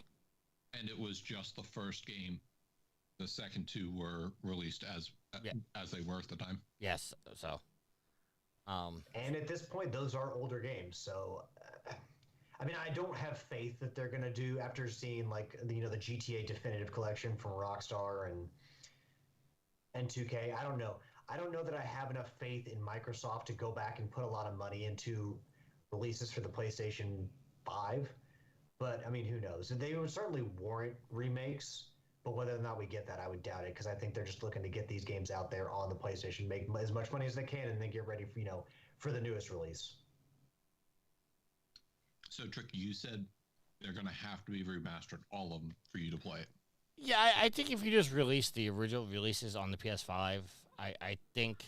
And it was just the first game. The second 2 were released as they were at the time. Yes. So. And at this point, those are older games. So, I mean, I don't have faith that they're going to do, after seeing the GTA Definitive Collection from Rockstar and 2K. I don't know. I don't know that I have enough faith in Microsoft to go back and put a lot of money into releases for the PlayStation 5. But, I mean, who knows? They would certainly warrant remakes, but whether or not we get that, I would doubt it, because I think they're just looking to get these games out there on the PlayStation, make as much money as they can, and then get ready for, for the newest release. So, Tricky, you said they're going to have to be remastered, all of them, for you to play it. Yeah, I think if you just release the original releases on the PS5, I think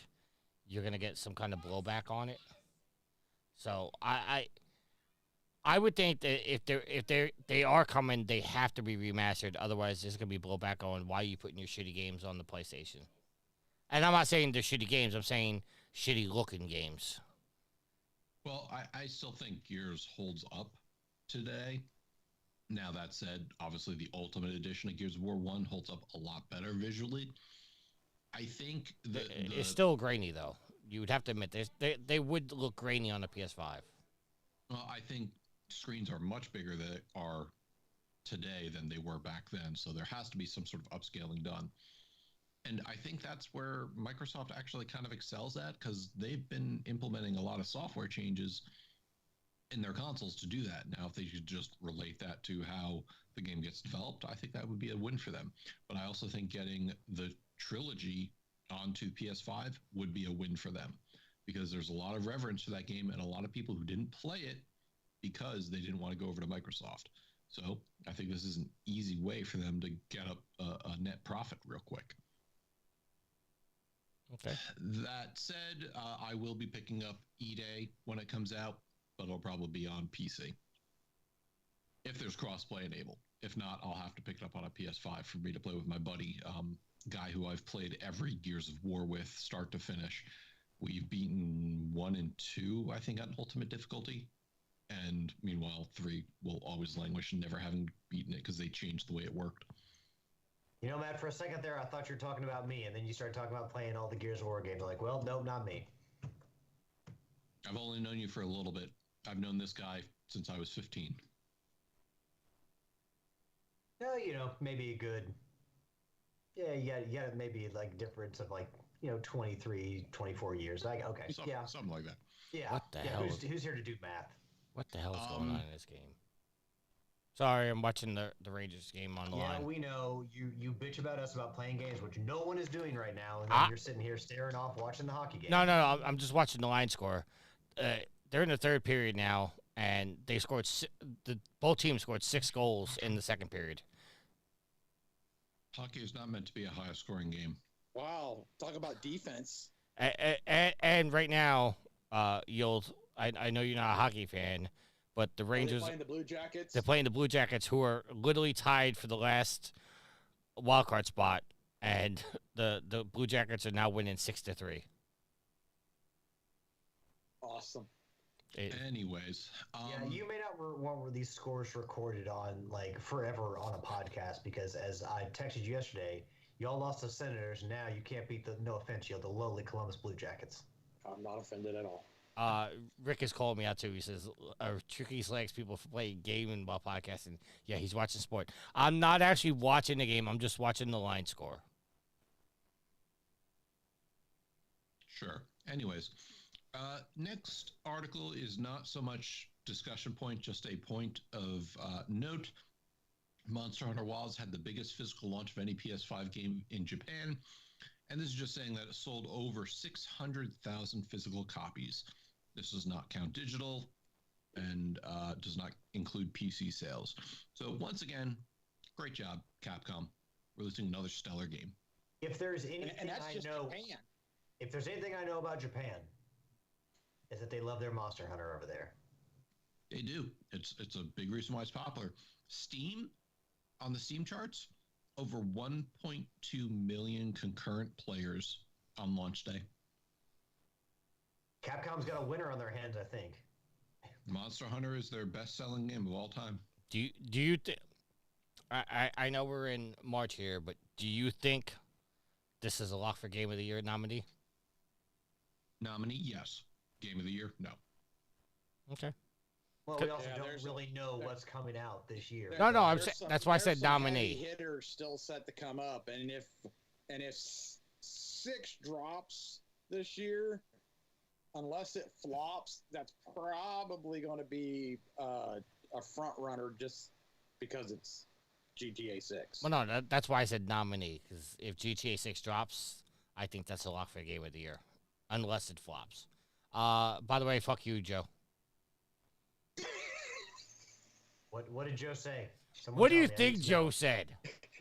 you're gonna get some kind of blowback on it. So I would think that if they are coming, they have to be remastered. Otherwise, there's gonna be blowback on why you putting your shitty games on the PlayStation. And I'm not saying they're shitty games. I'm saying shitty looking games. Well, I still think Gears holds up today. Now, that said, obviously the Ultimate Edition of Gears of War 1 holds up a lot better visually. I think it's still grainy, though. You would have to admit, they would look grainy on the PS5. Well, I think screens are much bigger than they are today than they were back then, so there has to be some sort of upscaling done. And I think that's where Microsoft actually kind of excels at, because they've been implementing a lot of software changes in their consoles to do that. Now, if they could just relate that to how the game gets developed, I think that would be a win for them. But I also think getting the trilogy onto PS5 would be a win for them, because there's a lot of reverence for that game and a lot of people who didn't play it because they didn't want to go over to Microsoft. So I think this is an easy way for them to get up a net profit real quick. Okay. That said, I will be picking up E-Day when it comes out, but it'll probably be on PC. If there's crossplay enabled. If not, I'll have to pick it up on a PS5 for me to play with my buddy, guy who I've played every Gears of War with, start to finish. We've beaten 1 and 2, I think, on Ultimate difficulty. And meanwhile, 3 will always languish and never having beaten it because they changed the way it worked. Matt, for a second there, I thought you were talking about me, and then you started talking about playing all the Gears of War games. I'm like, well, nope, not me. I've only known you for a little bit. I've known this guy since I was 15. No, maybe a good... Yeah, you got maybe like difference of 23, 24 years. Okay, Something like that. Yeah. What the hell? Who's here to do math? What the hell is going on in this game? Sorry, I'm watching the Rangers game on the line. Yeah, we know. You bitch about us about playing games, which no one is doing right now, and then you're sitting here staring off watching the hockey game. No, I'm just watching the line score. They're in the third period now, and they scored. Both teams scored 6 goals in the second period. Hockey is not meant to be a high-scoring game. Wow, talk about defense. And right now, I know you're not a hockey fan, but the Rangers playing the Blue Jackets. They're playing the Blue Jackets, who are literally tied for the last wild card spot, and the Blue Jackets are now winning 6-3. Awesome. Anyways, yeah, you may not want these scores recorded on forever on a podcast, because as I texted you yesterday, y'all lost the Senators, and now you can't beat no offense, the lowly Columbus Blue Jackets. I'm not offended at all. Rick has called me out too. He says Tricky likes people play gaming while podcasting. Yeah, he's watching sport. I'm not actually watching the game. I'm just watching the line score. Sure. Anyways, next article is not so much discussion point, just a point of note. Monster Hunter Wilds had the biggest physical launch of any PS5 game in Japan, and this is just saying that it sold over 600,000 physical copies. This does not count digital and does not include PC sales. So once again, great job, Capcom, releasing another stellar game. If there's anything Japan. If there's anything I know about Japan, is that they love their Monster Hunter over there. They do. It's a big reason why it's popular. Steam, on the Steam charts, over 1.2 million concurrent players on launch day. Capcom's got a winner on their hands, I think. Monster Hunter is their best-selling game of all time. Do you think? I know we're in March here, but do you think this is a lock for Game of the Year nominee? Nominee, yes. Game of the Year, no. Okay. Well, we also don't really know what's coming out this year. No, that's why I said nominee. Hitters still set to come up, and if 6 drops this year, unless it flops, that's probably going to be a front runner just because it's GTA 6. Well, no, that's why I said nominee, because if GTA 6 drops, I think that's a lock for Game of the Year, unless it flops. By the way, fuck you, Joe. What did Joe say? Someone What do tell you me, I think need to know. Joe said?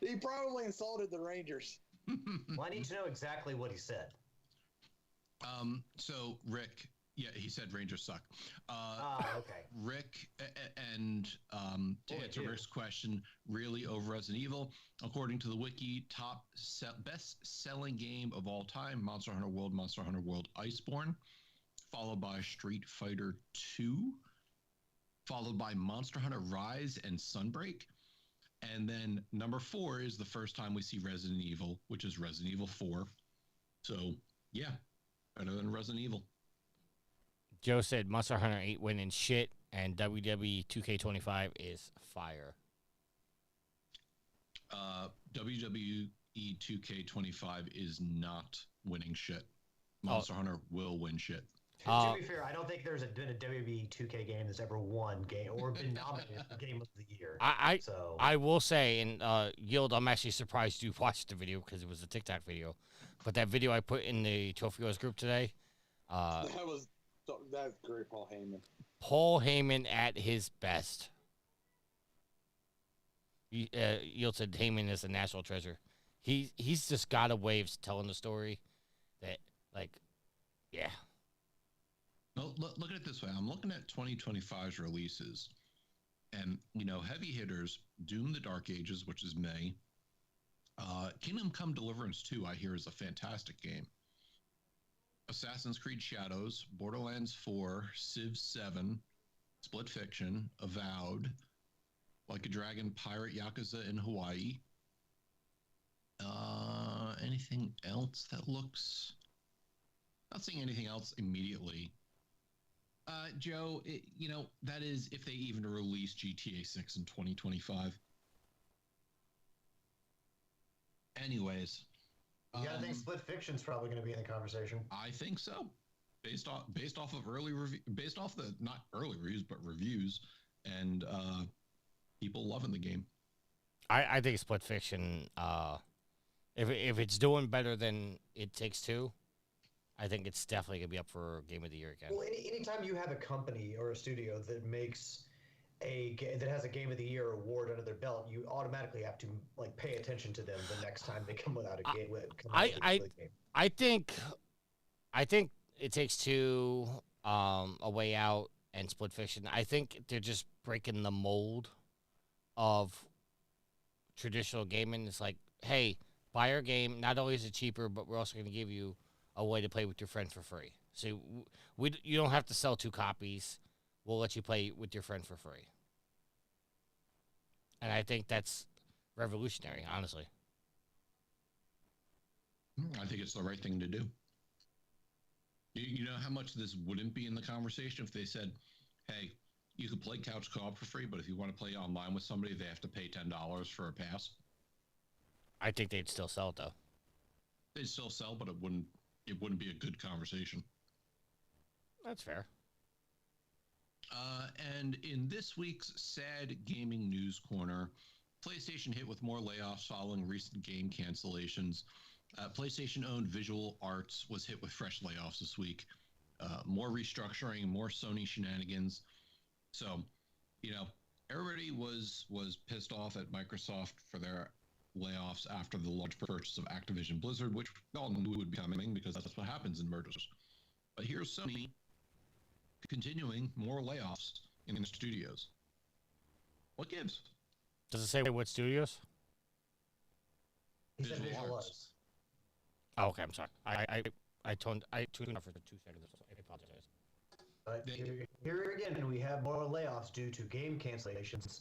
He probably insulted the Rangers. Well, I need to know exactly what he said. So Rick, yeah, he said Rangers suck. Okay. Rick, and to Boy, answer dude. Rick's question, really over Resident Evil, according to the wiki, best-selling game of all time, Monster Hunter World Iceborne, followed by Street Fighter 2, followed by Monster Hunter Rise and Sunbreak. And then number 4 is the first time we see Resident Evil, which is Resident Evil 4. So, yeah, better than Resident Evil. Joe said Monster Hunter 8 winning shit, and WWE 2K25 is fire. WWE 2K25 is not winning shit. Monster Hunter will win shit. To be fair, I don't think there's been a WWE 2K game that's ever won game or been nominated for Game of the Year. I will say, and Yield, I'm actually surprised you watched the video because it was a TikTok video. But that video I put in the Trophy Wars group today, That's great, Paul Heyman. Paul Heyman at his best. Yield said Heyman is a national treasure. He's just got a way of telling the story that, like, yeah. Well, look at it this way. I'm looking at 2025's releases, and, heavy hitters, Doom the Dark Ages, which is May. Kingdom Come Deliverance 2, I hear, is a fantastic game. Assassin's Creed Shadows, Borderlands 4, Civ 7, Split Fiction, Avowed, Like a Dragon, Pirate Yakuza in Hawaii. Anything else that looks... Not seeing anything else immediately. Joe, that is if they even release GTA 6 in 2025. Anyways. You gotta think Split Fiction's probably going to be in the conversation. I think so. Based off of based off the, not early reviews, but reviews, and people loving the game. I think Split Fiction, if it's doing better than It Takes Two, I think it's definitely going to be up for Game of the Year again. Well, anytime you have a company or a studio that makes that has a Game of the Year award under their belt, you automatically have to pay attention to them the next time they come without a game. I think It Takes Two, A Way Out, and Split Fiction. I think they're just breaking the mold of traditional gaming. It's like, hey, buy our game. Not only is it cheaper, but we're also going to give you a way to play with your friend for free. So you don't have to sell 2 copies. We'll let you play with your friend for free. And I think that's revolutionary, honestly. I think it's the right thing to do. You know how much this wouldn't be in the conversation if they said, hey, you could play couch co-op for free, but if you want to play online with somebody, they have to pay $10 for a pass. I think they'd still sell it, though. They'd still sell, but it wouldn't be a good conversation. That's fair. And in this week's sad gaming news corner, PlayStation hit with more layoffs following recent game cancellations. PlayStation-owned Visual Arts was hit with fresh layoffs this week. More restructuring, more Sony shenanigans. So, everybody was pissed off at Microsoft for their layoffs after the large purchase of Activision Blizzard, which we all knew would be coming because that's what happens in mergers. But here's Sony continuing more layoffs in the studios. What gives? Does it say what studios? He said Visual Visual Arts. Arts. Oh, okay, I'm sorry. I tuned out for 2 seconds. I apologize. But here again, we have more layoffs due to game cancellations.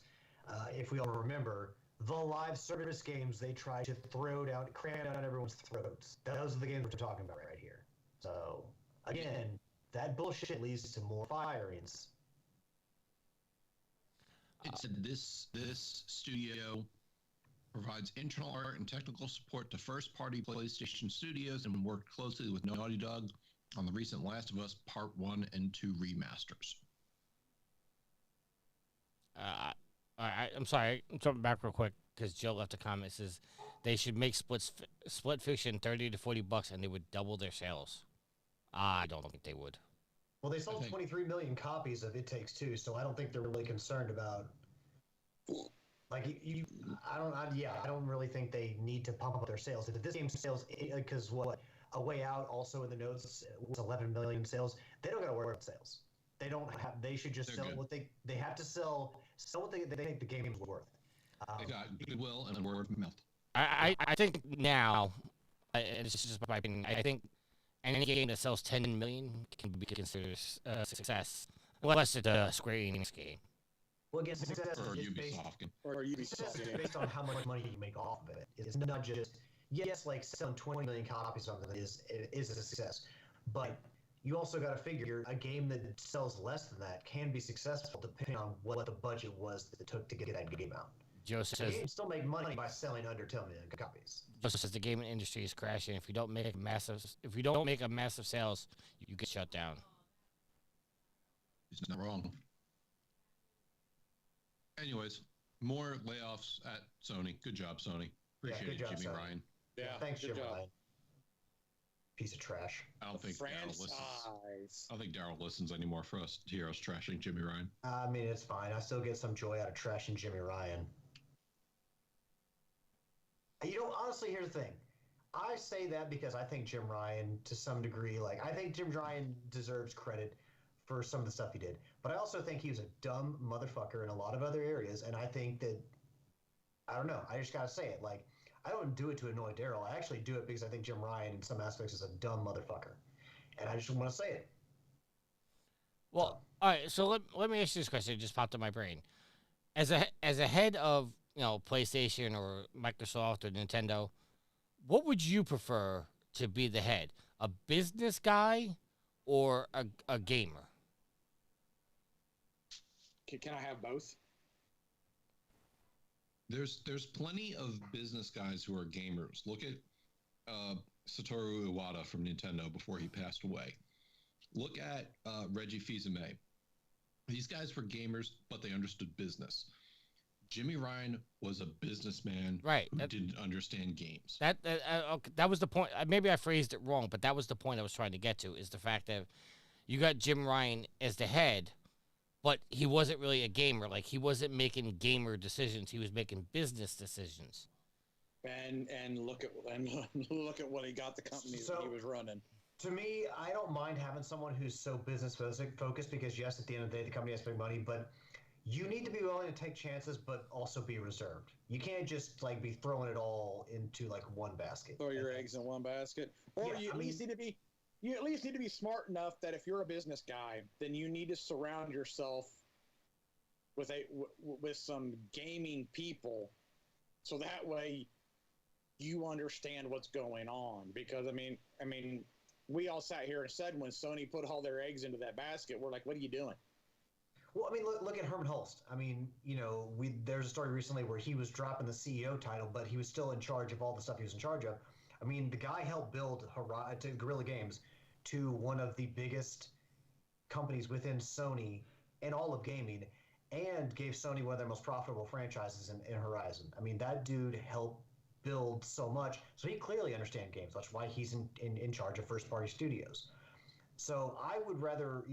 If we all remember, the live service games they tried to cram down everyone's throats. Those are the games we're talking about right here. So, again, that bullshit leads to more firings. It said this studio provides internal art and technical support to first-party PlayStation studios and worked closely with Naughty Dog, on the recent Last of Us Part 1 and 2 remasters. I'm sorry. I'm jumping back real quick because Joe left a comment. Says they should make split fiction $30 to $40 and they would double their sales. I don't think they would. Well, they sold 23 million copies of It Takes Two, so I don't think they're really concerned about. Like I don't really think they need to pump up their sales. If this game sells, because A Way Out also in the notes was 11 million sales. They don't got to worry about sales. They don't have. They should just sell what they have to sell. Sell what they think the game is worth. They got goodwill and word of mouth. I think now, and it's just my opinion. I think any game that sells 10 million can be considered a success, unless it's a Square Enix game. Well, again, success Or is based on how much money you make off of it. It's not just like selling 20 million copies of something is a success, but you also got to figure a game that sells less than that can be successful depending on what the budget was that it took to get that game out. Joe says you can still make money by selling under 10 million copies. Joe says the gaming industry is crashing. If you don't make a massive sales, you get shut down. He's not wrong. Anyways, more layoffs at Sony. Good job, Sony. Appreciate it, Jimmy Sony. Ryan. Yeah, thanks, good Jimmy job. Ryan. Piece of trash. I don't think Daryl listens. I don't think Daryl listens anymore for us to hear us trashing Jimmy Ryan. I mean, it's fine. I still get some joy out of trashing Jimmy Ryan. Honestly, here's the thing. I say that because I think Jim Ryan, to some degree, I think Jim Ryan deserves credit for some of the stuff he did. But I also think he was a dumb motherfucker in a lot of other areas. And I think that, I don't know, I just got to say it. I don't do it to annoy Daryl. I actually do it because I think Jim Ryan, in some aspects, is a dumb motherfucker. And I just want to say it. Well, all right, so let me ask you this question. It just popped in my brain. As a head of, PlayStation or Microsoft or Nintendo, what would you prefer to be the head? A business guy or a gamer? Can I have both? There's plenty of business guys who are gamers. Look at Satoru Iwata from Nintendo before he passed away. Look at Reggie Fils-Aimé. These guys were gamers, but they understood business. Jimmy Ryan was a businessman who didn't understand games. That was the point. Maybe I phrased it wrong, but that was the point I was trying to get to, is the fact that you got Jim Ryan as the head, but he wasn't really a gamer. He wasn't making gamer decisions. He was making business decisions. And look at what he got the companies that he was running. To me, I don't mind having someone who's so business focused because, yes, at the end of the day, the company has to make money, but you need to be willing to take chances, but also be reserved. You can't just be throwing it all into one basket. Throw your eggs in one basket, or you at least need to be smart enough that if you're a business guy, then you need to surround yourself with some gaming people, so that way you understand what's going on. Because I mean, we all sat here and said when Sony put all their eggs into that basket, we're like, "What are you doing?" Well, I mean, look at Herman Hulst. I mean, there's a story recently where he was dropping the CEO title, but he was still in charge of all the stuff he was in charge of. I mean, the guy helped build Guerrilla Games to one of the biggest companies within Sony and all of gaming, and gave Sony one of their most profitable franchises in Horizon. I mean, that dude helped build so much, so he clearly understands games. That's why he's in charge of first-party studios. So I would rather,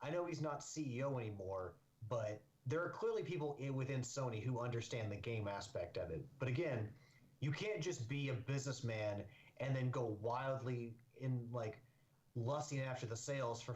I know he's not CEO anymore, but there are clearly people within Sony who understand the game aspect of it. But again, you can't just be a businessman and then go wildly in lusting after the sales for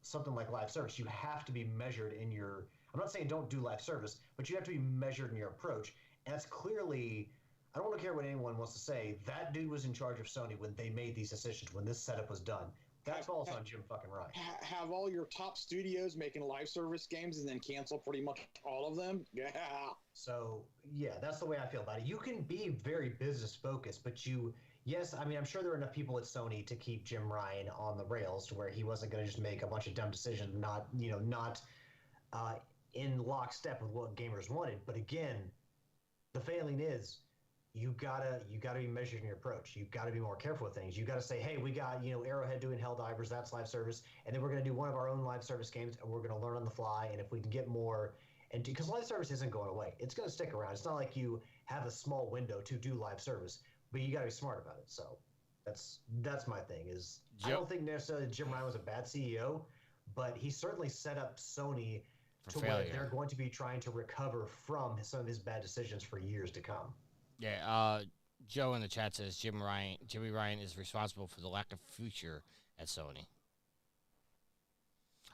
something like live service. You have to be measured in your. I'm not saying don't do live service, but you have to be measured in your approach. And that's clearly. I don't want to care what anyone wants to say. That dude was in charge of Sony when they made these decisions, when this setup was done. That falls on Jim fucking Ryan. Have all your top studios making live service games and then cancel pretty much all of them? Yeah. So, yeah, that's the way I feel about it. You can be very business focused, but yes, I mean, I'm sure there are enough people at Sony to keep Jim Ryan on the rails to where he wasn't going to just make a bunch of dumb decisions, not in lockstep with what gamers wanted. But again, the failing is you gotta be measured in your approach. You gotta be more careful with things. You gotta say, hey, we got Arrowhead doing Helldivers, that's live service, and then we're gonna do one of our own live service games, and we're gonna learn on the fly. And if we can get more, and because live service isn't going away, it's gonna stick around. It's not like you have a small window to do live service, but you gotta be smart about it. So that's my thing. Is I don't think necessarily Jim Ryan was a bad CEO, but he certainly set up Sony to where they're going to be trying to recover from some of his bad decisions for years to come. Yeah, Joe in the chat says Jimmy Ryan is responsible for the lack of future at Sony.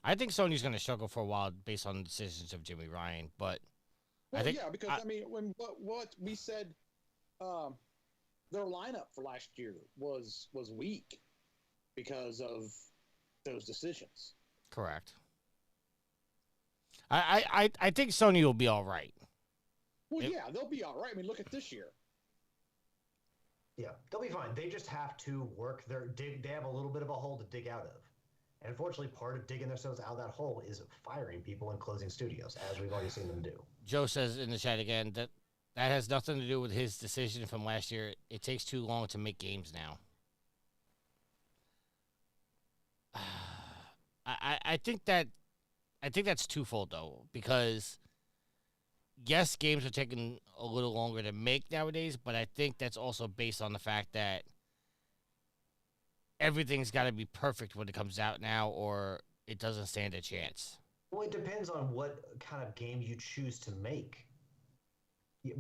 I think Sony's going to struggle for a while based on the decisions of Jimmy Ryan, but well, I think because I mean, when what we said, their lineup for last year was weak because of those decisions. Correct. I think Sony will be all right. Well, yeah, they'll be all right. I mean, look at this year. Yeah, they'll be fine. They just have to work they have a little bit of a hole to dig out of. And unfortunately, part of digging themselves out of that hole is firing people and closing studios, as we've already seen them do. Joe says in the chat again that has nothing to do with his decision from last year. It takes too long to make games now. I think that's twofold though, because yes, games are taking a little longer to make nowadays, but I think that's also based on the fact that everything's got to be perfect when it comes out now, or it doesn't stand a chance. Well, it depends on what kind of game you choose to make,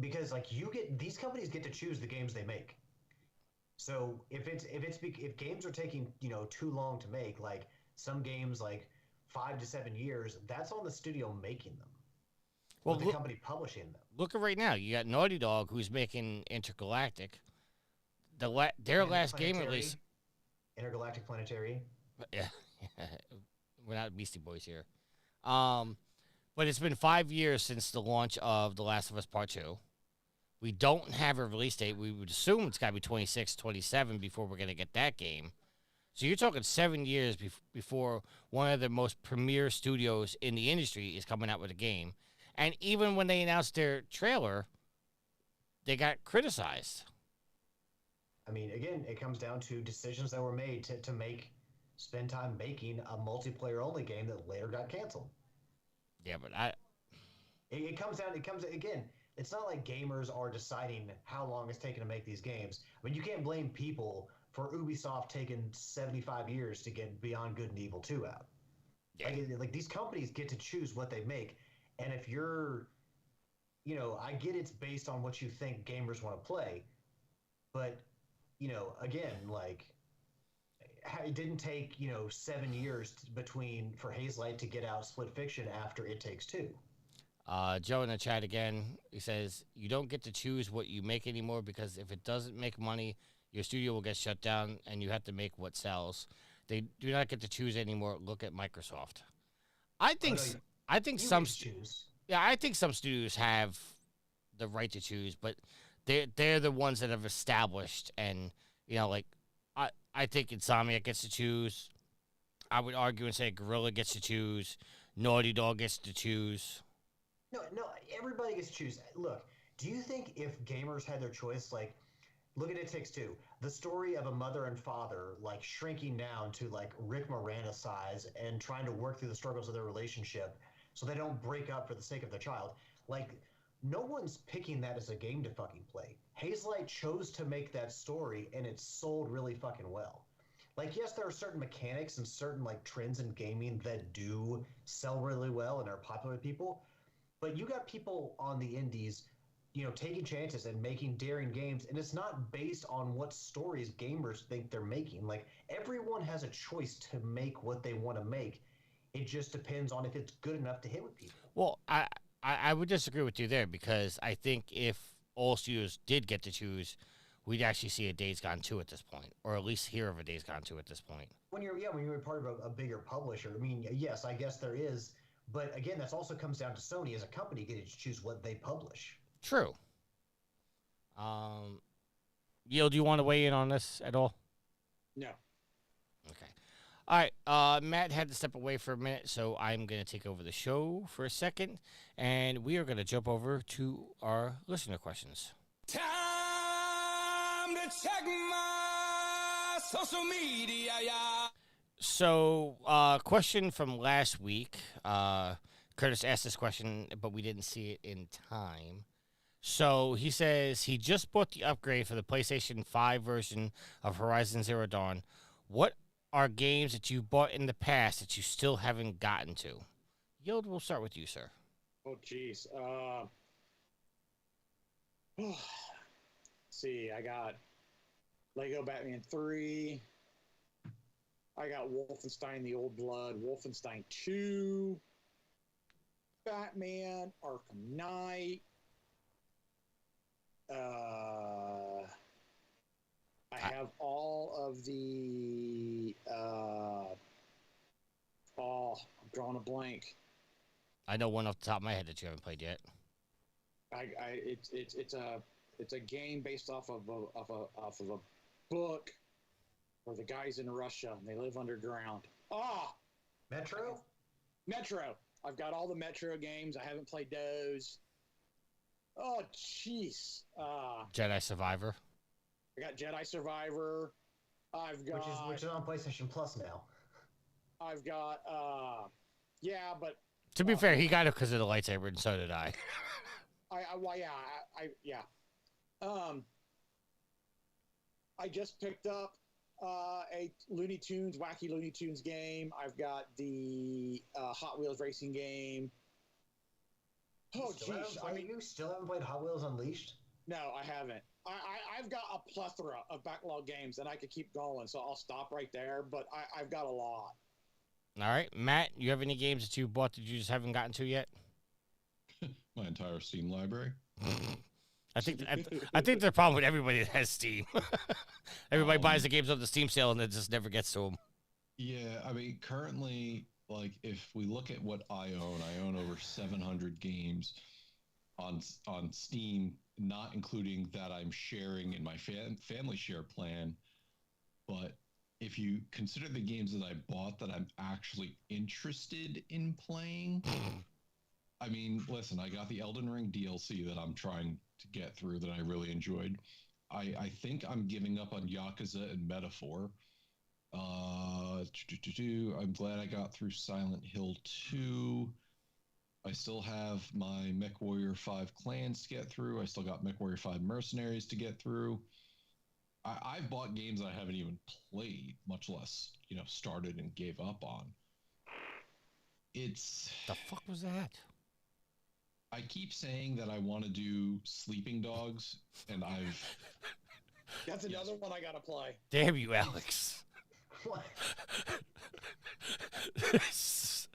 because like these companies get to choose the games they make. So if games are taking too long to make, like some games like 5 to 7 years, that's on the studio making them. Well, the company publishing them. Look at right now. You got Naughty Dog, who's making Intergalactic. Their last game release. Intergalactic Planetary. Yeah, we're not Beastie Boys here. But it's been 5 years since the launch of The Last of Us Part 2. We don't have a release date. We would assume it's got to be 26, 27 before we're going to get that game. So you're talking 7 years before one of the most premier studios in the industry is coming out with a game. And even when they announced their trailer, they got criticized. I mean, again, it comes down to decisions that were made to spend time making a multiplayer-only game that later got canceled. Yeah, but It comes again, it's not like gamers are deciding how long it's taking to make these games. I mean, you can't blame people for Ubisoft taking 75 years to get Beyond Good and Evil 2 out. Yeah. Like these companies get to choose what they make. And if you're, I get it's based on what you think gamers want to play. But, again, like, it didn't take, 7 years for Hazelight to get out Split Fiction after It Takes Two. Joe in the chat again, he says, you don't get to choose what you make anymore because if it doesn't make money, your studio will get shut down and you have to make what sells. They do not get to choose anymore. Look at Microsoft. I think some studios have the right to choose, but they're the ones that have established, and I think Insomniac gets to choose. I would argue and say Guerrilla gets to choose. Naughty Dog gets to choose. No, everybody gets to choose. Look, do you think if gamers had their choice, like, look at It Takes Two, the story of a mother and father, like, shrinking down to, like, Rick Moranis size and trying to work through the struggles of their relationship so they don't break up for the sake of their child. Like, no one's picking that as a game to fucking play. Hazelight chose to make that story, and it sold really fucking well. Like, yes, there are certain mechanics and certain, like, trends in gaming that do sell really well and are popular with people, but you got people on the indies taking chances and making daring games, and it's not based on what stories gamers think they're making. Like, everyone has a choice to make what they want to make. It just depends on if it's good enough to hit with people. Well, I would disagree with you there, because I think if all studios did get to choose, we'd actually see a Days Gone 2 at this point, or at least hear of a Days Gone 2 at this point. When you're part of a bigger publisher, I mean, yes, I guess there is, but again, that also comes down to Sony as a company getting to choose what they publish. True. Yield, do you want to weigh in on this at all? No. Okay. All right. Matt had to step away for a minute, so I'm going to take over the show for a second, and we are going to jump over to our listener questions. Time time to check my social media, yeah. So, question from last week. Curtis asked this question, but we didn't see it in time. So he says he just bought the upgrade for the PlayStation 5 version of Horizon Zero Dawn. What are games that you bought in the past that you still haven't gotten to? Yield, we'll start with you, sir. Oh, jeez. See, I got Lego Batman 3. I got Wolfenstein: The Old Blood, Wolfenstein 2, Batman, Arkham Knight. I have all of the. I'm drawing a blank. I know one off the top of my head that you haven't played yet. It's a game based off of a book where the guy's in Russia and they live underground. Metro. I've got all the Metro games. I haven't played those. Oh, jeez. Jedi Survivor. I got Jedi Survivor. I've got which is on PlayStation Plus now. I've got yeah, but To be fair, he got it because of the lightsaber, and so did I. I just picked up a Wacky Looney Tunes game. I've got the Hot Wheels racing game. Oh, jeez. You still haven't played Hot Wheels Unleashed? No, I haven't. I've got a plethora of backlog games, and I could keep going, so I'll stop right there, but I've got a lot. All right, Matt, you have any games that you bought that you just haven't gotten to yet? My entire Steam library. I think the problem with everybody that has Steam. Everybody buys the games on the Steam sale and then just never gets to them. Yeah, I mean, currently, like, if we look at what I own over 700 games on Steam, not including that I'm sharing in my family share plan. But if you consider the games that I bought that I'm actually interested in playing, I mean, listen, I got the Elden Ring DLC that I'm trying to get through that I really enjoyed. I think I'm giving up on Yakuza and Metaphor. I'm glad I got through Silent Hill 2. I still have my MechWarrior 5 Clans to get through. I still got MechWarrior 5 Mercenaries to get through. I've bought games I haven't even played, much less, started and gave up on. It's... The fuck was that? I keep saying that I want to do Sleeping Dogs, and I've... That's another one I gotta play. Damn you, Alex. What?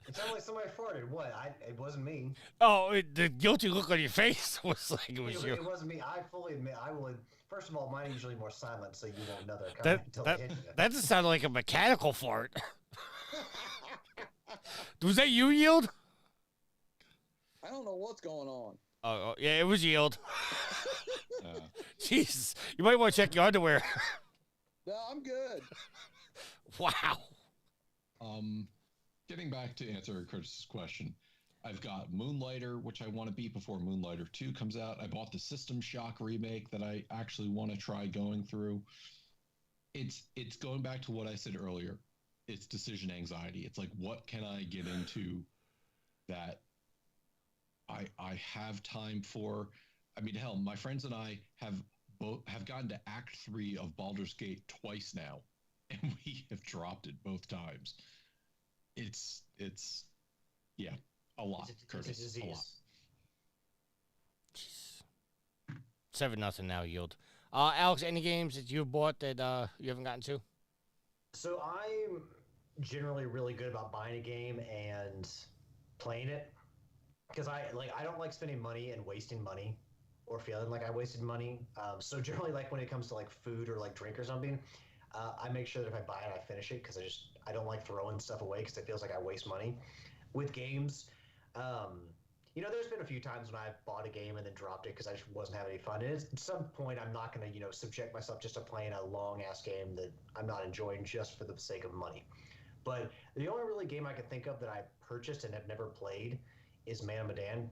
It sounded like somebody farted. What? It wasn't me. Oh, the guilty look on your face was like it was you. It wasn't me. I fully admit, I will. First of all, mine are usually more silent, so you won't know they're coming until they hit you. That just sounded like a mechanical fart. Was that you, Yield? I don't know what's going on. Oh yeah, it was Yield. Jesus, you might want to check your underwear. No, I'm good. Wow. Getting back to answer Curtis's question, I've got Moonlighter, which I want to beat before Moonlighter 2 comes out. I bought the System Shock remake that I actually want to try going through. It's going back to what I said earlier. It's decision anxiety. It's like, what can I get into that I have time for? I mean, hell, my friends and I have gotten to Act 3 of Baldur's Gate twice now, and we have dropped it both times. It's yeah, a lot, Curtis. It's a disease. A lot. 7-0 now, Yield. Alex, any games that you've bought that you haven't gotten to? So I'm generally really good about buying a game and playing it because I don't like spending money and wasting money or feeling like I wasted money. So generally, like when it comes to like food or like drink or something, I make sure that if I buy it, I finish it because I don't like throwing stuff away because it feels like I waste money. With games, there's been a few times when I've bought a game and then dropped it because I just wasn't having any fun. And at some point, I'm not going to, subject myself just to playing a long-ass game that I'm not enjoying just for the sake of money. But the only really game I can think of that I purchased and have never played is Man of Medan.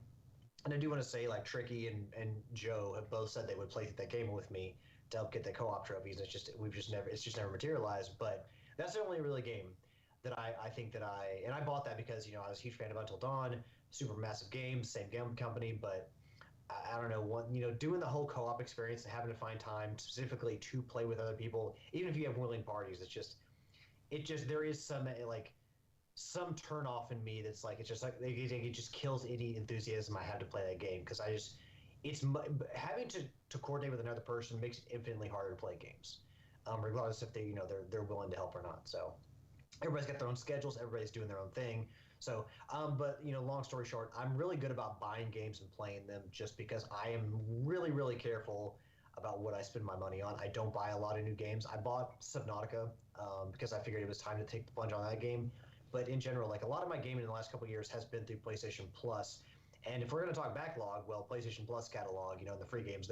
And I do want to say, like, Tricky and Joe have both said they would play that game with me. to help get the co-op trophies. It's just never materialized. But that's the only really game that I think that I bought that because I was a huge fan of Until Dawn, super massive game, same game company, but I don't know doing the whole co-op experience and having to find time specifically to play with other people, even if you have willing parties, there is some turn off in me that's like it just kills any enthusiasm I have to play that game because having to coordinate with another person makes it infinitely harder to play games, regardless if they're willing to help or not. So everybody's got their own schedules, everybody's doing their own thing. So, but long story short, I'm really good about buying games and playing them just because I am really, really careful about what I spend my money on. I don't buy a lot of new games. I bought Subnautica because I figured it was time to take the plunge on that game. But in general, like a lot of my gaming in the last couple of years has been through PlayStation Plus. And if we're going to talk backlog, well, PlayStation Plus catalog, and the free games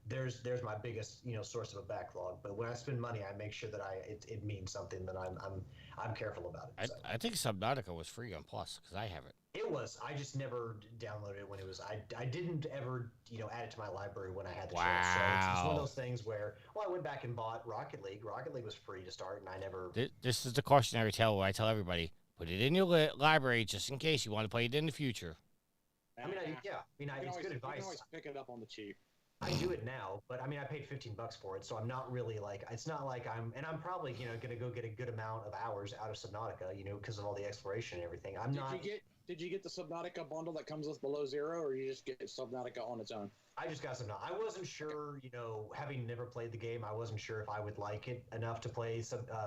there's my biggest source of a backlog. But when I spend money, I make sure that it means something, that I'm careful about it. I think Subnautica was free on Plus because I have it. It was. I just never downloaded it when it was. I didn't ever add it to my library when I had the chance. So it's one of those things where I went back and bought Rocket League. Rocket League was free to start, and I never. This is the cautionary tale where I tell everybody put it in your library just in case you want to play it in the future. It's good advice. You can always pick it up on the cheap. I do it now, but I paid $15 for it, so I'm not really it's not like I'm probably going to go get a good amount of hours out of Subnautica, because of all the exploration and everything. Did you get the Subnautica bundle that comes with Below Zero, or you just get Subnautica on its own? I just got Subnautica. I wasn't sure, having never played the game, I wasn't sure if I would like it enough to play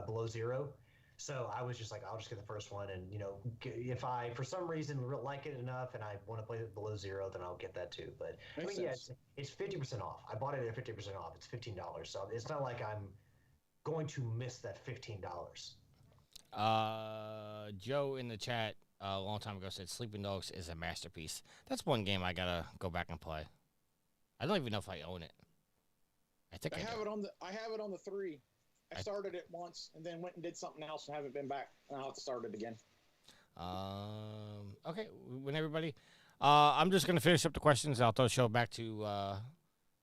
Below Zero. So I was just like, I'll just get the first one, and if I for some reason like it enough and I want to play it Below Zero, then I'll get that too. But it's 50% off. I bought it at 50% off. It's $15, so it's not like I'm going to miss that $15. Joe in the chat a long time ago said Sleeping Dogs is a masterpiece. That's one game I gotta go back and play. I don't even know if I own it. I think I have it on the 3. I started it once and then went and did something else and haven't been back. And I'll have to start it again. Okay, when everybody, I'm just gonna finish up the questions. I'll throw the show back to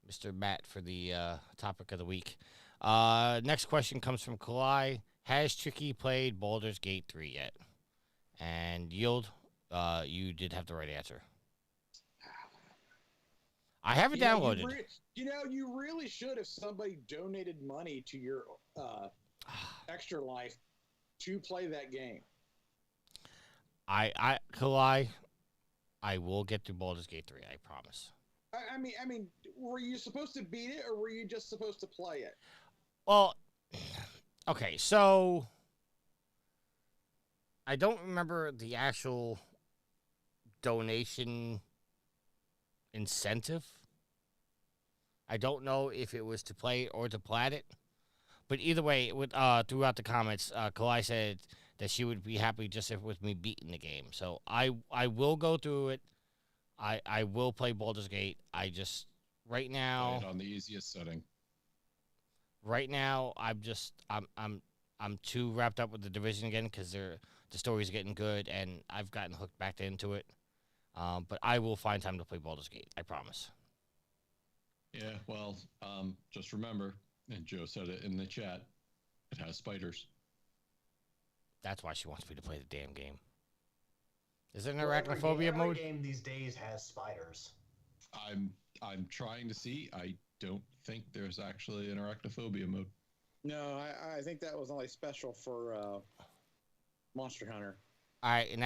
Mr. Matt for the topic of the week. Next question comes from Kalai. Has Tricky played Baldur's Gate 3 yet? And Yield, you did have the right answer. I have it downloaded. You really should if somebody donated money to your Extra Life to play that game. Kalai, I will get through Baldur's Gate 3, I promise. I mean, were you supposed to beat it or were you just supposed to play it? Well, okay, so I don't remember the actual donation incentive. I don't know if it was to play or to plat it, but either way, throughout the comments, Kalai said that she would be happy just with me beating the game. So I will go through it. I will play Baldur's Gate. I just right now play it on the easiest setting. Right now, I'm too wrapped up with the Division again because the story's getting good and I've gotten hooked back into it. But I will find time to play Baldur's Gate. I promise. Yeah, well, just remember, and Joe said it in the chat, it has spiders. That's why she wants me to play the damn game. Is it an arachnophobia mode? Every game these days has spiders. I'm trying to see. I don't think there's actually an arachnophobia mode. No, I think that was only special for Monster Hunter. All right, in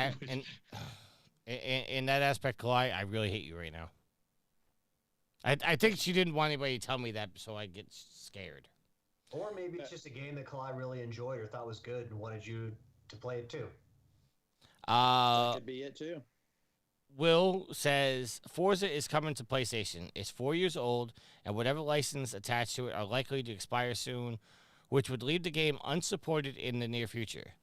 that aspect, Kalai, I really hate you right now. I think she didn't want anybody to tell me that, so I get scared. Or maybe it's just a game that Kalai really enjoyed or thought was good and wanted you to play it too. That could be it too. Will says Forza is coming to PlayStation. It's 4 years old, and whatever license attached to it are likely to expire soon, which would leave the game unsupported in the near future.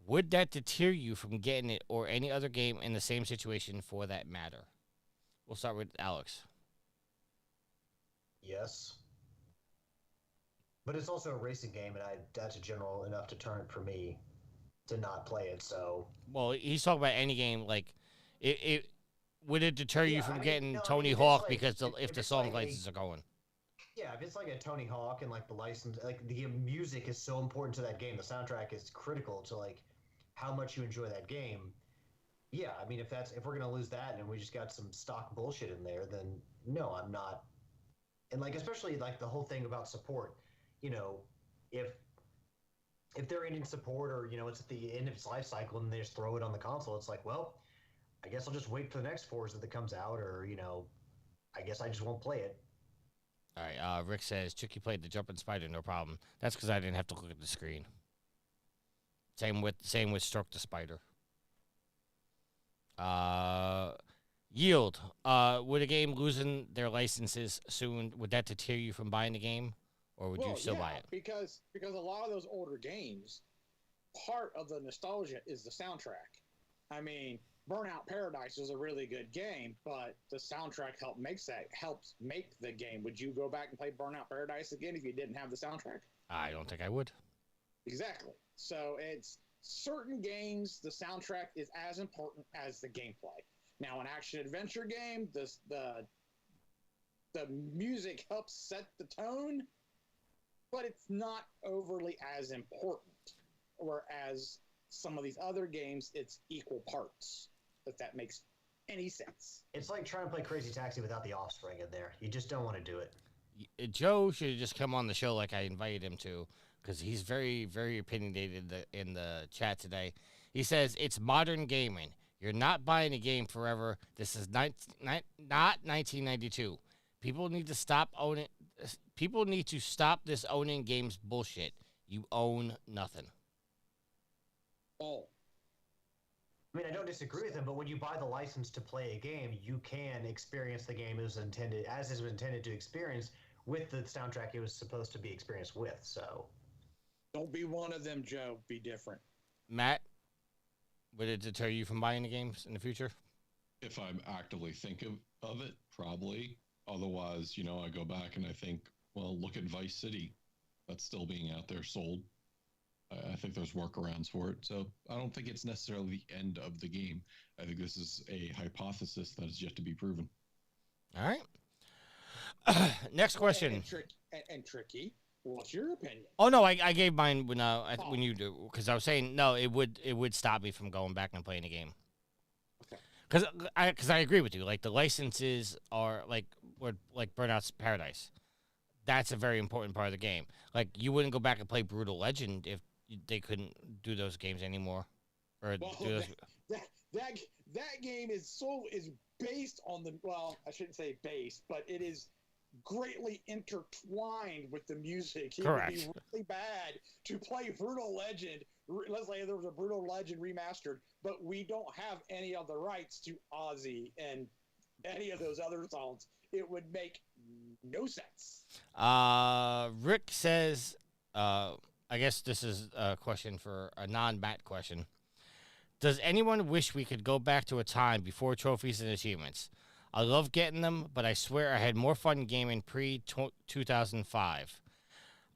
Would that deter you from getting it or any other game in the same situation for that matter? We'll start with Alex. Yes. But it's also a racing game, and that's a general enough deterrent for me to not play it, so... Well, he's talking about any game, like... Would it deter you from getting Tony Hawk because if the song licenses are going? Yeah, if it's like a Tony Hawk and like the license, like the music is so important to that game. The soundtrack is critical to like how much you enjoy that game. Yeah, I mean, if we're gonna lose that and we just got some stock bullshit in there, then no, I'm not. And like especially like the whole thing about support, you know, if if they're ending support or it's at the end of its life cycle and they just throw it on the console, it's like, well, I guess I'll just wait for the next Forza that comes out, or I guess I just won't play it. All right. Rick says Chucky played the jumping spider, no problem. That's because I didn't have to look at the screen. Same with stroke the spider. Yield. Would a game losing their licenses soon, would that deter you from buying the game, or would you still buy it? Because a lot of those older games, part of the nostalgia is the soundtrack. I mean, Burnout Paradise is a really good game, but the soundtrack helps make the game. Would you go back and play Burnout Paradise again if you didn't have the soundtrack? I don't think I would. Exactly. So it's certain games, the soundtrack is as important as the gameplay. Now, an action adventure game, the music helps set the tone, but it's not overly as important. Whereas some of these other games, it's equal parts. If that makes any sense. It's like trying to play Crazy Taxi without the Offspring in there. You just don't want to do it. Joe should have just come on the show like I invited him to, because he's very, very opinionated in the chat today. He says it's modern gaming. You're not buying a game forever. This is not 1992. People need to stop owning. People need to stop this owning games bullshit. You own nothing. Oh. I mean, I don't disagree with him, but when you buy the license to play a game, you can experience the game as it was intended to experience with the soundtrack it was supposed to be experienced with. So, don't be one of them, Joe. Be different. Matt, would it deter you from buying the games in the future? If I'm actively thinking of it, probably. Otherwise, I go back and I think, well, look at Vice City. That's still being out there sold. I think there's workarounds for it. So I don't think it's necessarily the end of the game. I think this is a hypothesis that is yet to be proven. All right. Next question. And Tricky, what's your opinion? Oh no, I gave mine when you do, because I was saying no, it would stop me from going back and playing the game. Okay. Because I agree with you. Like the licenses are like Burnout's Paradise. That's a very important part of the game. Like you wouldn't go back and play Brutal Legend if they couldn't do those games anymore, or well, do those... that game is based on the, well, I shouldn't say based, but it is greatly intertwined with the music. It Correct. would be really bad to play Brutal Legend. Let's say there was a Brutal Legend remastered, but we don't have any of the rights to Ozzy and any of those other songs. It would make no sense. Rick says, I guess this is a question for a non-Matt question. Does anyone wish we could go back to a time before trophies and achievements? I love getting them, but I swear I had more fun gaming pre-2005.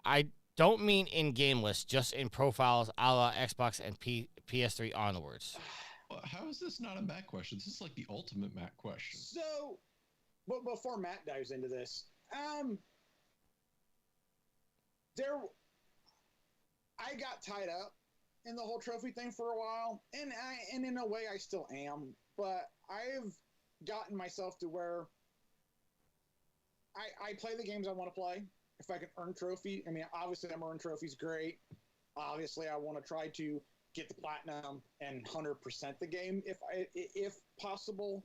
I don't mean in game lists, just in profiles a la Xbox and PS3 onwards. How is this not a Matt question? This is like the ultimate Matt question. So, but before Matt dives into this, I got tied up in the whole trophy thing for a while, and in a way I still am, but I've gotten myself to where I play the games I want to play. If I can earn trophy, I mean, obviously I'm earning trophies, great. Obviously I want to try to get the platinum and 100% the game if possible.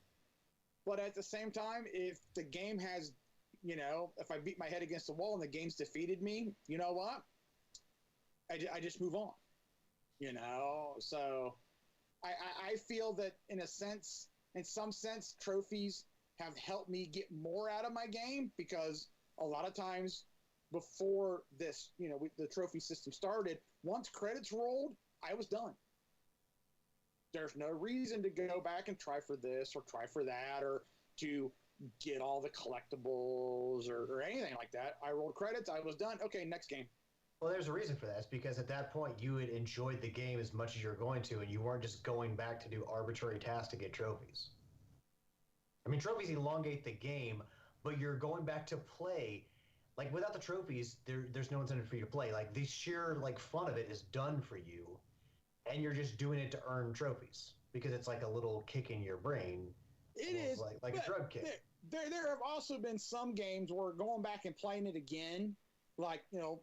But at the same time, if the game has, if I beat my head against the wall and the game's defeated me, you know what? I just move on, So I feel that in some sense, trophies have helped me get more out of my game, because a lot of times before this, the trophy system started, once credits rolled, I was done. There's no reason to go back and try for this or try for that, or to get all the collectibles or anything like that. I rolled credits, I was done. Okay, next game. Well, there's a reason for that. It's because at that point you had enjoyed the game as much as you're going to, and you weren't just going back to do arbitrary tasks to get trophies. I mean, trophies elongate the game, but you're going back to play like without the trophies, there's no incentive for you to play. Like the sheer like fun of it is done for you, and you're just doing it to earn trophies because it's like a little kick in your brain. It is like a drug kick. There have also been some games where going back and playing it again, like, you know,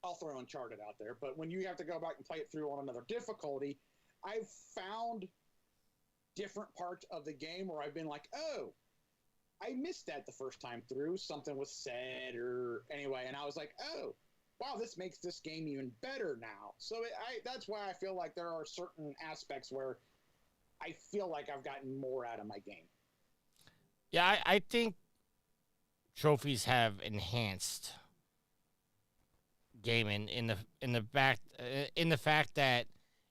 I'll throw Uncharted out there, but when you have to go back and play it through on another difficulty, I've found different parts of the game where I've been like, oh, I missed that the first time through. Something was said or anyway, and I was like, oh, wow, this makes this game even better now. So that's why I feel like there are certain aspects where I feel like I've gotten more out of my game. Yeah, I think trophies have enhanced gaming in the fact that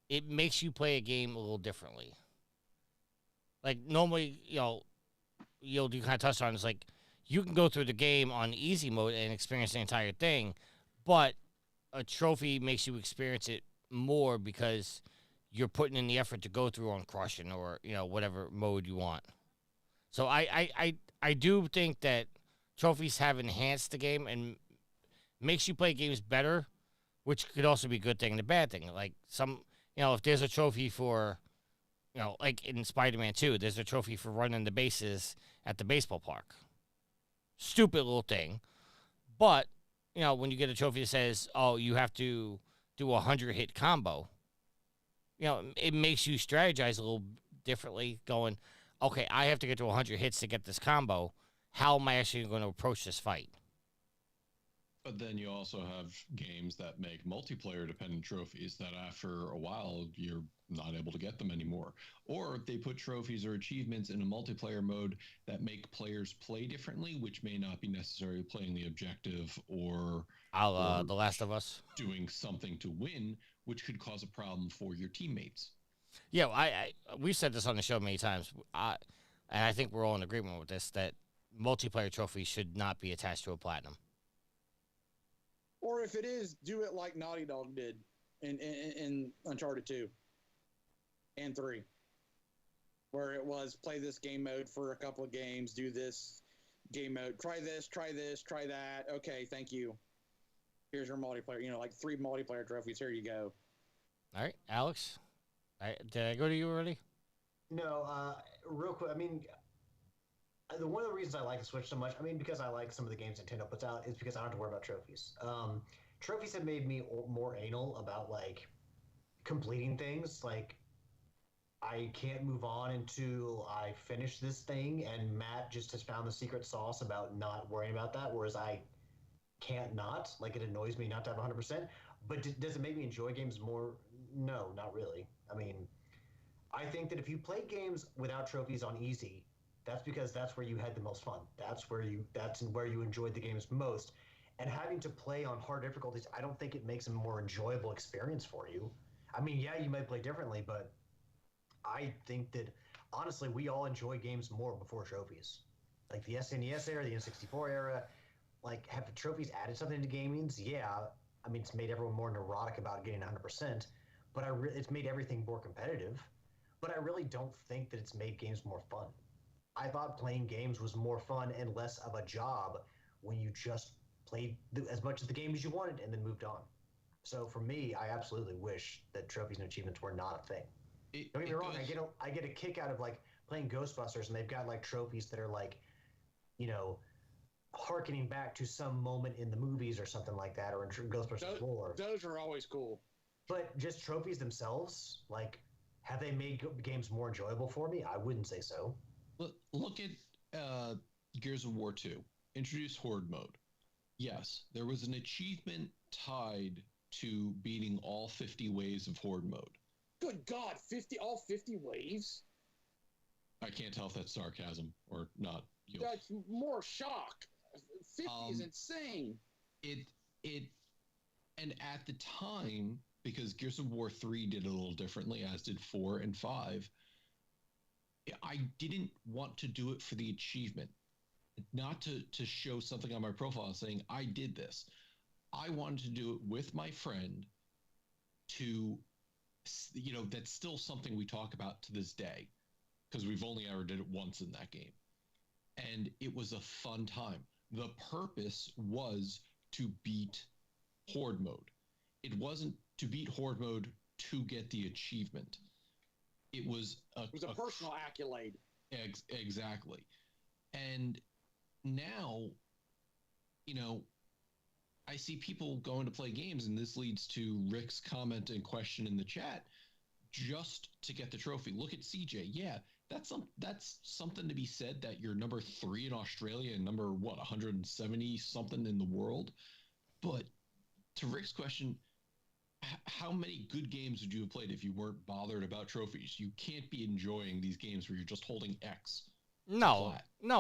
it makes you play a game a little differently. Like normally, you kind of touched on is like you can go through the game on easy mode and experience the entire thing, but a trophy makes you experience it more because you're putting in the effort to go through on crushing or whatever mode you want. So I do think that trophies have enhanced the game and makes you play games better, which could also be a good thing and a bad thing. Like if there's a trophy for, like in Spider-Man 2, there's a trophy for running the bases at the baseball park. Stupid little thing. But, when you get a trophy that says, oh, you have to do a 100-hit combo, it makes you strategize a little differently going, okay, I have to get to 100 hits to get this combo. How am I actually going to approach this fight? But then you also have games that make multiplayer-dependent trophies that after a while, you're not able to get them anymore. Or they put trophies or achievements in a multiplayer mode that make players play differently, which may not be necessarily playing the objective or The Last of Us. Doing something to win, which could cause a problem for your teammates. Yeah, we've said this on the show many times, and I think we're all in agreement with this, that multiplayer trophies should not be attached to a platinum. Or if it is, do it like Naughty Dog did in Uncharted 2 and 3, where it was play this game mode for a couple of games, do this game mode, try this, try that. Okay, thank you. Here's your multiplayer, like 3 multiplayer trophies. Here you go. All right, Alex. Did I go to you already? No, real quick. I mean, one of the reasons I like the Switch so much, because I like some of the games Nintendo puts out, is because I don't have to worry about trophies. Trophies have made me more anal about like completing things. Like, I can't move on until I finish this thing, and Matt just has found the secret sauce about not worrying about that, whereas I can't not. Like, it annoys me not to have 100%. But does it make me enjoy games more? No, not really. I think that if you play games without trophies on easy, that's because that's where you had the most fun. That's where you enjoyed the games most. And having to play on hard difficulties, I don't think it makes a more enjoyable experience for you. Yeah, you might play differently, but I think that honestly, we all enjoy games more before trophies. Like the SNES era, the N64 era, like have the trophies added something to gamings? Yeah. It's made everyone more neurotic about getting 100%, but it's made everything more competitive. But I really don't think that it's made games more fun. I thought playing games was more fun and less of a job when you just played as much of the game as you wanted and then moved on. So for me, I absolutely wish that trophies and achievements were not a thing. Don't get me wrong, I get a kick out of like playing Ghostbusters, and they've got like trophies that are like, harkening back to some moment in the movies or something like that, or in Ghostbusters lore. Those are always cool. But just trophies themselves, like, have they made games more enjoyable for me? I wouldn't say so. Look at Gears of War 2. Introduce Horde mode. Yes, there was an achievement tied to beating all 50 waves of Horde mode. Good God, all 50 waves? I can't tell if that's sarcasm or not. That's more shock. 50 is insane. And at the time, because Gears of War 3 did it a little differently, as did 4 and 5, I didn't want to do it for the achievement. Not to show something on my profile saying, I did this. I wanted to do it with my friend to, that's still something we talk about to this day, because we've only ever did it once in that game. And it was a fun time. The purpose was to beat Horde mode. It wasn't to beat Horde mode to get the achievement. It was a personal accolade. Exactly. And now, you know, I see people going to play games, and this leads to Rick's comment and question in the chat, just to get the trophy. Look at CJ. Yeah, that's something to be said, that you're number 3 in Australia and number 170 something in the world. But to Rick's question, how many good games would you have played if you weren't bothered about trophies? You can't be enjoying these games where you're just holding X. No,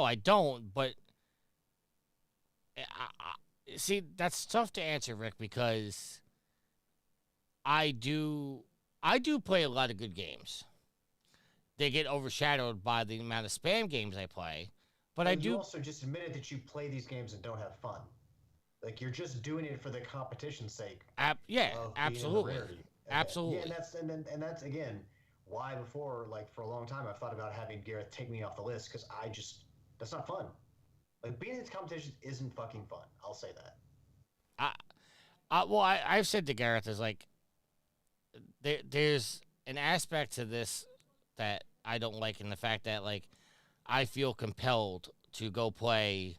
I don't. But see, that's tough to answer, Rick, because I do play a lot of good games. They get overshadowed by the amount of spam games I play. But and you also just admitted that you play these games and don't have fun. Like, you're just doing it for the competition's sake. Yeah, absolutely. Absolutely. Yeah, and that's again why before, like, for a long time I've thought about having Gareth take me off the list, because that's not fun. Like, being in this competition isn't fucking fun. I'll say that. I've said to Gareth, is like, there's an aspect to this that I don't like, in the fact that, like, I feel compelled to go play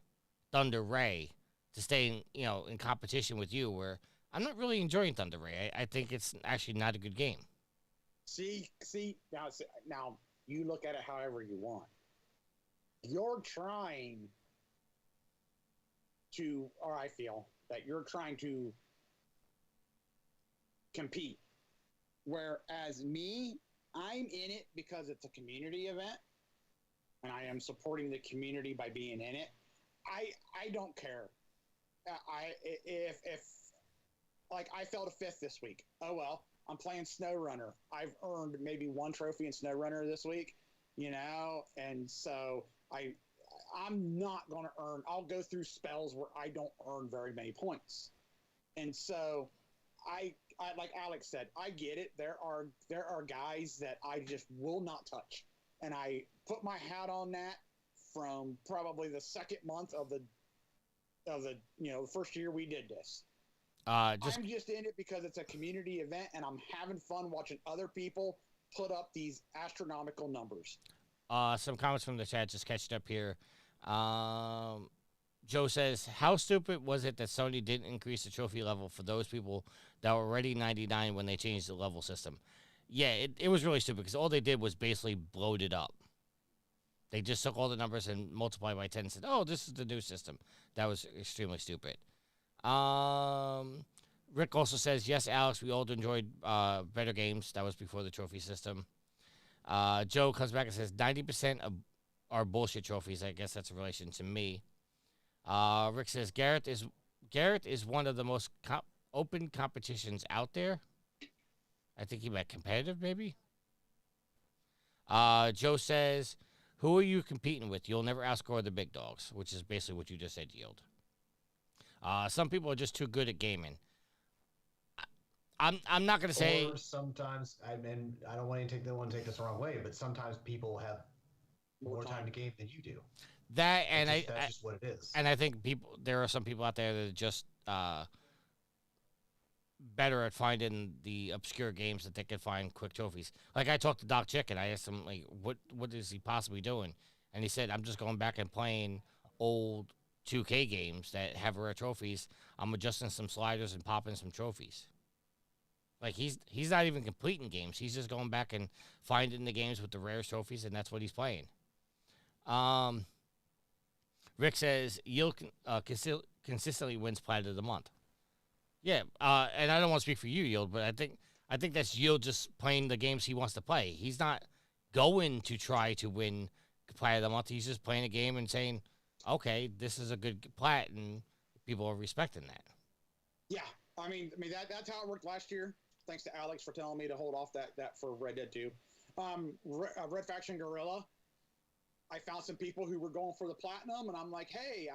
Thunder Ray to stay in competition with you, where I'm not really enjoying Thunder Ray. I think it's actually not a good game. See, now you look at it however you want. You're trying to, or I feel that you're trying to compete. Whereas me, I'm in it because it's a community event, and I am supporting the community by being in it. I don't care. If like, I fell to 5th this week. Oh well, I'm playing Snowrunner. I've earned maybe 1 trophy in Snowrunner this week, and so I'm not going to earn. I'll go through spells where I don't earn very many points, and so I like Alex said, I get it. There are guys that I just will not touch, and I put my hat on that from probably the 2nd month of the the first year we did this. I'm just in it because it's a community event, and I'm having fun watching other people put up these astronomical numbers. Some comments from the chat, just catching up here. Joe says, how stupid was it that Sony didn't increase the trophy level for those people that were already 99 when they changed the level system? Yeah, it was really stupid, because all they did was basically bloat it up. They just took all the numbers and multiplied by 10 and said, oh, this is the new system. That was extremely stupid. Rick also says, yes, Alex, we all enjoyed better games. That was before the trophy system. Joe comes back and says 90% of our bullshit trophies. I guess that's a relation to me. Rick says Garrett is one of the most open competitions out there. I think he meant competitive, maybe. Joe says, who are you competing with? You'll never outscore the big dogs, which is basically what you just said, Yield. Some people are just too good at gaming. I'm not going to say. Or sometimes, and I don't want to take this the wrong way, but sometimes people have more time to game than you do. That's just what it is. And I think there are some people out there that are just better at finding the obscure games that they can find quick trophies. Like, I talked to Doc Chick, and I asked him, like, what is he possibly doing? And he said, I'm just going back and playing old 2K games that have rare trophies. I'm adjusting some sliders and popping some trophies. Like, he's not even completing games. He's just going back and finding the games with the rarest trophies, and that's what he's playing. Rick says, Yield consistently wins Planet of the Month. Yeah, and I don't want to speak for you, Yield, but I think that's Yield just playing the games he wants to play. He's not going to try to win Planet of the Month. He's just playing a game and saying, okay, this is a good plat, and people are respecting that. Yeah, I mean that's how it worked last year. Thanks to Alex for telling me to hold off that for Red Dead 2. Red Faction Gorilla, I found some people who were going for the platinum, and I'm like, hey,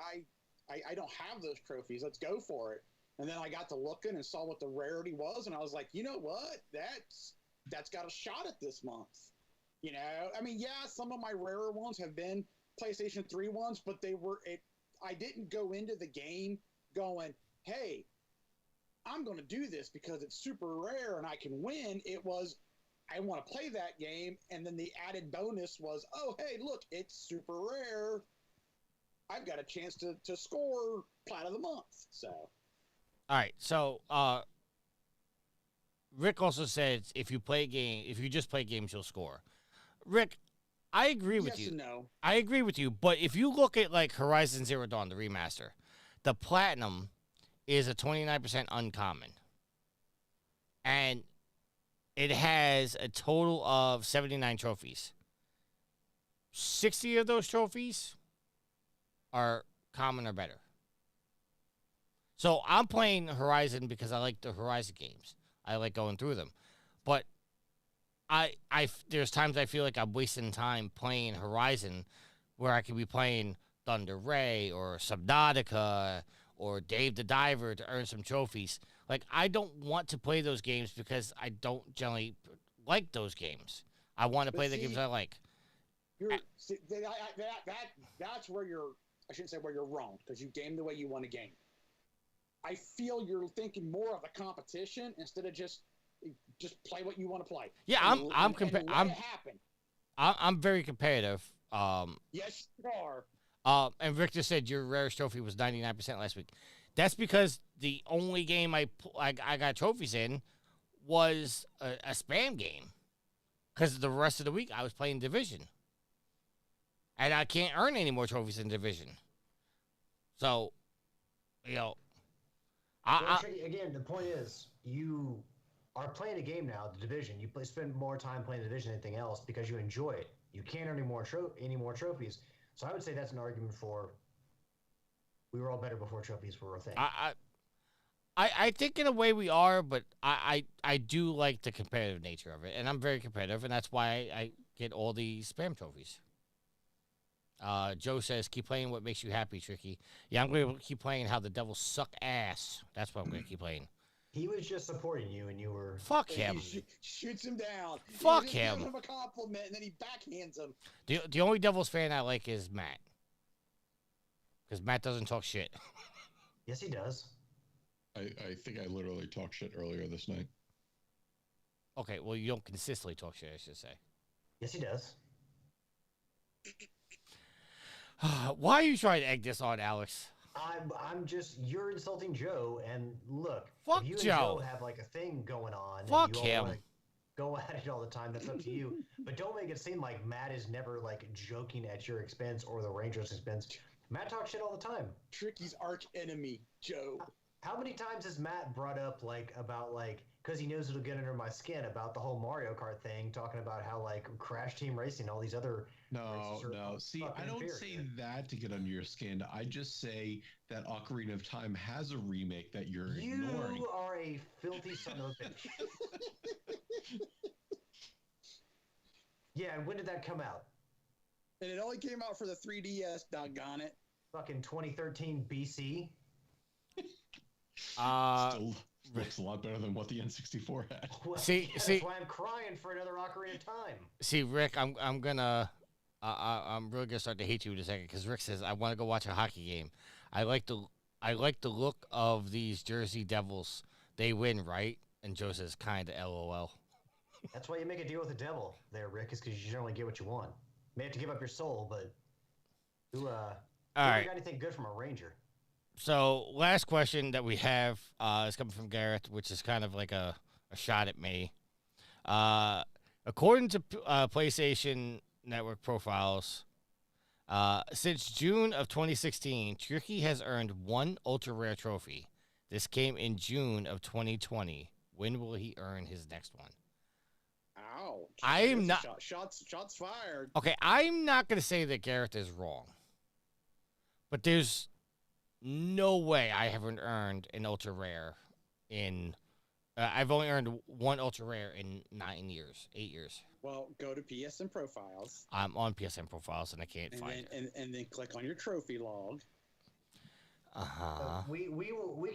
I don't have those trophies. Let's go for it. And then I got to looking and saw what the rarity was, and I was like, you know what? That's got a shot at this month. I mean, yeah, some of my rarer ones have been PlayStation 3 ones, but I didn't go into the game going, hey, I'm going to do this because it's super rare and I can win. It was, I want to play that game. And then the added bonus was, oh, hey, look, it's super rare. I've got a chance to score Plat of the Month. So. All right. So, Rick also said if you just play games, you'll score. Rick, I agree with you. Yes and no. I agree with you. But if you look at like Horizon Zero Dawn, the remaster, the platinum is a 29% uncommon. And it has a total of 79 trophies. 60 of those trophies are common or better. So I'm playing Horizon because I like the Horizon games. I like going through them. But there's times I feel like I'm wasting time playing Horizon where I could be playing Thunder Ray or Subnautica or Dave the Diver to earn some trophies. Like, I don't want to play those games because I don't generally like those games. I want to play the games I like. That's where I shouldn't say where you're wrong, because you game the way you want to game. I feel you're thinking more of a competition instead of just play what you want to play. Yeah, I'm very competitive. Yes, you are. And Rick just said your rarest trophy was 99% last week. That's because the only game I got trophies in was a spam game. Because the rest of the week I was playing Division. And I can't earn any more trophies in Division. So, you know. Again, the point is, you are playing a game now, the Division. You spend more time playing the Division than anything else because you enjoy it. You can't earn any more trophies. So I would say that's an argument for we were all better before trophies were a thing. I think in a way we are, but I do like the competitive nature of it, and I'm very competitive, and that's why I get all the spam trophies. Joe says, keep playing what makes you happy, Tricky. Yeah, I'm going to keep playing how the Devils suck ass. That's what I'm going to keep playing. He was just supporting you, and you were... Fuck him. He shoots him down. Fuck he him. Gives him a compliment, and then he backhands him. The only Devils fan I like is Matt. Because Matt doesn't talk shit. Yes, he does. I think I literally talked shit earlier this night. Okay, well, you don't consistently talk shit, I should say. Yes, he does. Why are you trying to egg this on, Alex? I'm just, you're insulting Joe, and look, fuck if you Joe. and Joe have like a thing going on, fuck and you him. all wanna go at it all the time, that's up to you. But don't make it seem like Matt is never like joking at your expense or the Rangers' expense. Matt talks shit all the time. Tricky's arch enemy, Joe. How many times has Matt brought up about because he knows it'll get under my skin about the whole Mario Kart thing, talking about how like Crash Team Racing, all these other No. See, I don't say that to get under your skin. I just say that Ocarina of Time has a remake that you're ignoring. You are a filthy son of a bitch. Yeah, and when did that come out? And it only came out for the 3DS, doggone it. Fucking 2013 BC. Still looks a lot better than what the N64 had. Well, see, that's why I'm crying for another Ocarina of Time. See, Rick, I'm really gonna start to hate you in a second because Rick says I want to go watch a hockey game. I like the look of these Jersey Devils. They win, right? And Joe says, kind of LOL. That's why you make a deal with the devil, there, Rick, is because you generally get what you want. You may have to give up your soul, but who All right. got anything good from a Ranger? So, last question that we have is coming from Gareth, which is kind of like a shot at me. According to PlayStation Network profiles, since June of 2016, Tricky has earned one ultra rare trophy. This came in June of 2020. When will he earn his next one? Ouch. I am not. Shots fired. Okay, I'm not going to say that Gareth is wrong, but there's no way I haven't earned an ultra rare in. I've only earned one ultra rare in 8 years. Well, go to PSN profiles. I'm on PSN profiles and I can't find it. And then click on your trophy log. We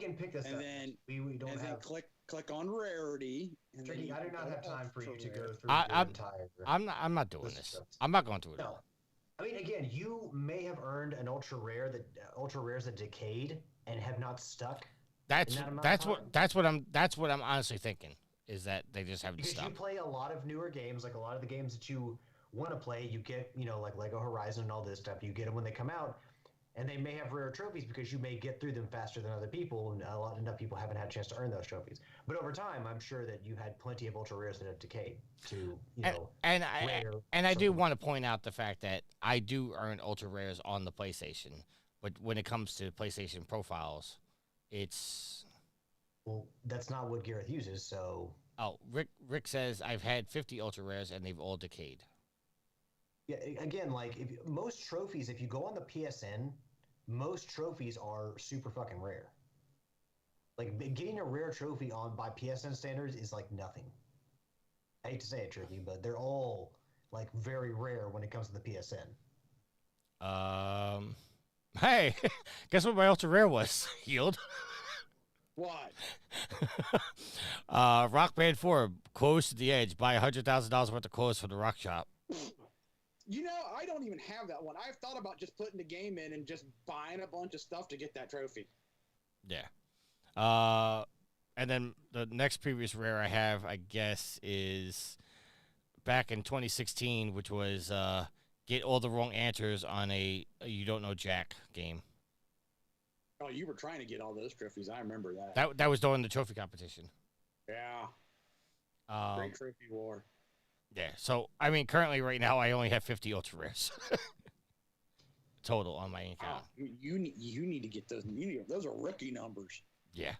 can pick this and up. Then we don't and have. Then click on rarity. And Tricky, then I do not have time for you to go through I'm the entire. I'm not doing this. I'm not going through it all. I mean, again, you may have earned an ultra rares that decayed and have not stuck in that amount of time. That's what I'm honestly thinking is that they just haven't Because stuck. you play a lot of newer games, like a lot of the games that you want to play, you get, like Lego Horizon and all this stuff. You get them when they come out, and they may have rare trophies because you may get through them faster than other people, and enough people haven't had a chance to earn those trophies. But over time, I'm sure that you had plenty of ultra rares that have decayed to, I do want to point out the fact that I do earn ultra rares on the PlayStation, but when it comes to PlayStation profiles, it's well, that's not what Gareth uses. So Rick says I've had 50 ultra rares and they've all decayed. Yeah, again, like most trophies, if you go on the PSN, most trophies are super fucking rare. Like getting a rare trophy on by PSN standards is like nothing. I hate to say it, Tricky, but they're all like very rare when it comes to the PSN. Hey, guess what my ultra rare was? Healed. What? Rock Band 4, Close to the Edge. Buy $100,000 worth of clothes from the Rock Shop. I don't even have that one. I've thought about just putting the game in and just buying a bunch of stuff to get that trophy. Yeah. And then the next previous rare I have, I guess, is back in 2016, which was get all the wrong answers on a You Don't Know Jack game. Oh, you were trying to get all those trophies. I remember that. That was during the trophy competition. Yeah. Great trophy war. Yeah. So, I mean, currently right now, I only have 50 ultra rares total on my account. You need to get those. Those are rookie numbers. Yeah.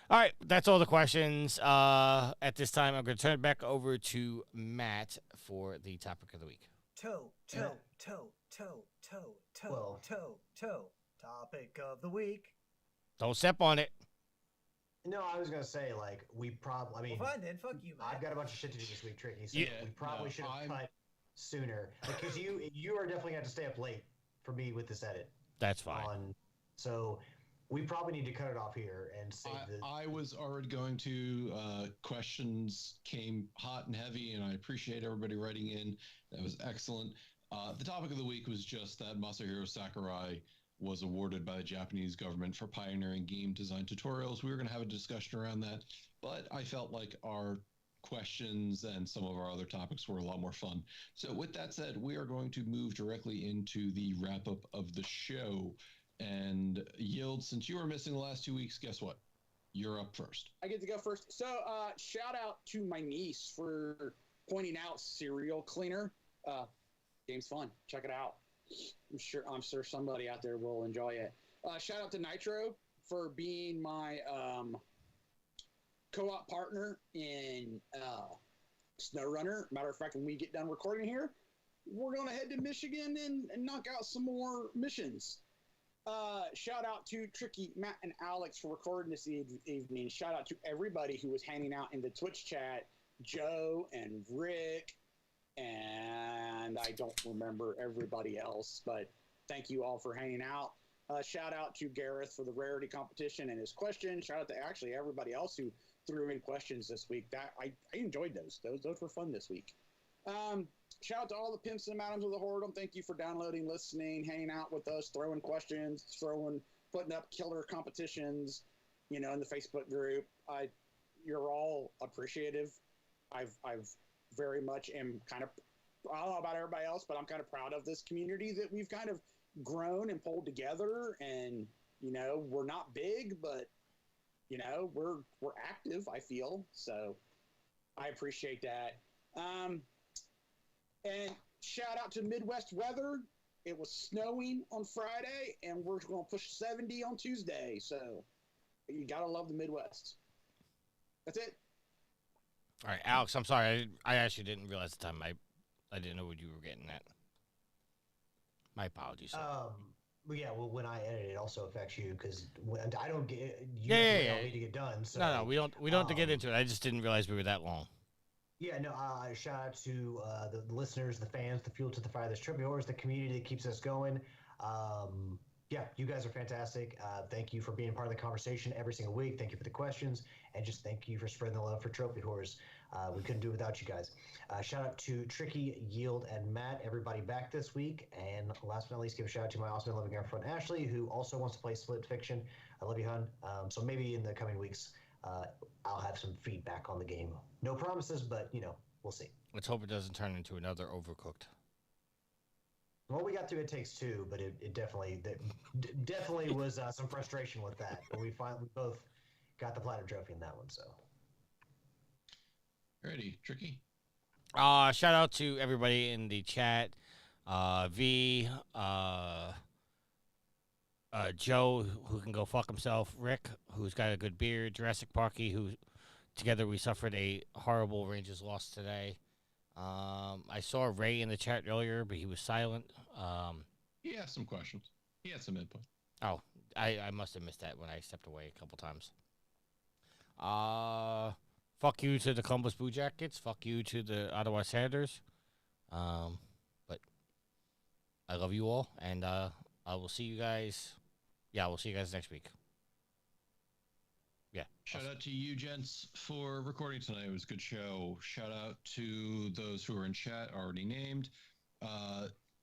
All right. That's all the questions. At this time, I'm going to turn it back over to Matt for the topic of the week. Toe. Topic of the week. Don't step on it. No, I was gonna say we probably. I mean, well, fine then. Fuck you, Matt. I've got a bunch of shit to do this week, Tricky. So Yeah, we probably should have cut sooner because you are definitely going to stay up late for me with this edit. That's fine. So we probably need to cut it off here and save I was already going to. Questions came hot and heavy, and I appreciate everybody writing in. That was excellent. The topic of the week was just that Masahiro Sakurai was awarded by the Japanese government for pioneering game design tutorials. We were going to have a discussion around that, but I felt like our questions and some of our other topics were a lot more fun. So with that said, we are going to move directly into the wrap-up of the show. And Yield, since you were missing the last 2 weeks, guess what? You're up first. I get to go first. So shout out to my niece for pointing out Serial Cleaner. Game's fun. Check it out. I'm sure somebody out there will enjoy it. Shout out to Nitro for being my co-op partner in Snowrunner. Matter of fact, when we get done recording here, we're going to head to Michigan and knock out some more missions. Shout out to Tricky, Matt, and Alex for recording this evening. Shout out to everybody who was hanging out in the Twitch chat. Joe and Rick, and I don't remember everybody else, but thank you all for hanging out. Shout out to Gareth for the rarity competition and his question. Shout out to actually everybody else who threw in questions this week. That I enjoyed those. Those were fun this week. Shout out to all the pimps and madams of the Hordem. Thank you for downloading, listening, hanging out with us, throwing questions, putting up killer competitions, in the Facebook group. You're all appreciative. I've very much am kind of, I don't know about everybody else, but I'm kind of proud of this community that we've kind of grown and pulled together. And, we're not big, but, we're active, I feel. So I appreciate that. And shout out to Midwest weather. It was snowing on Friday, and we're going to push 70 on Tuesday. So you got to love the Midwest. That's it. All right, Alex, I'm sorry. I actually didn't realize the time. I didn't know what you were getting at. My apologies. Well, when I edit, it also affects you because I don't get. You need to get done. So, no, we don't have to get into it. I just didn't realize we were that long. Yeah, no. Shout out to the listeners, the fans, the fuel to the fire, this Trippy Horse, the community that keeps us going. Yeah, you guys are fantastic. Thank you for being part of the conversation every single week. Thank you for the questions, and just thank you for spreading the love for Trophy Horrors. We couldn't do it without you guys. Shout out to Tricky, Yield, and Matt, everybody back this week. And last but not least, give a shout out to my awesome and loving girlfriend Ashley, who also wants to play Split Fiction. I love you, hun. So maybe in the coming weeks, I'll have some feedback on the game. No promises, but we'll see. Let's hope it doesn't turn into another Overcooked. Well, we got through It Takes Two, but it definitely was some frustration with that. But we both got the platinum trophy in that one. So, Alrighty, Tricky. Shout out to everybody in the chat. Joe, who can go fuck himself. Rick, who's got a good beard. Jurassic Parky, who together we suffered a horrible Rangers loss today. I saw Ray in the chat earlier, but he was silent. He asked some questions. He had some input. Oh, I must have missed that when I stepped away a couple times. Fuck you to the Columbus Blue Jackets. Fuck you to the Ottawa Senators. But I love you all, and I will see you guys. Yeah, we'll see you guys next week. Yeah. Shout out to you, gents, for recording tonight. It was a good show. Shout out to those who are in chat, already named.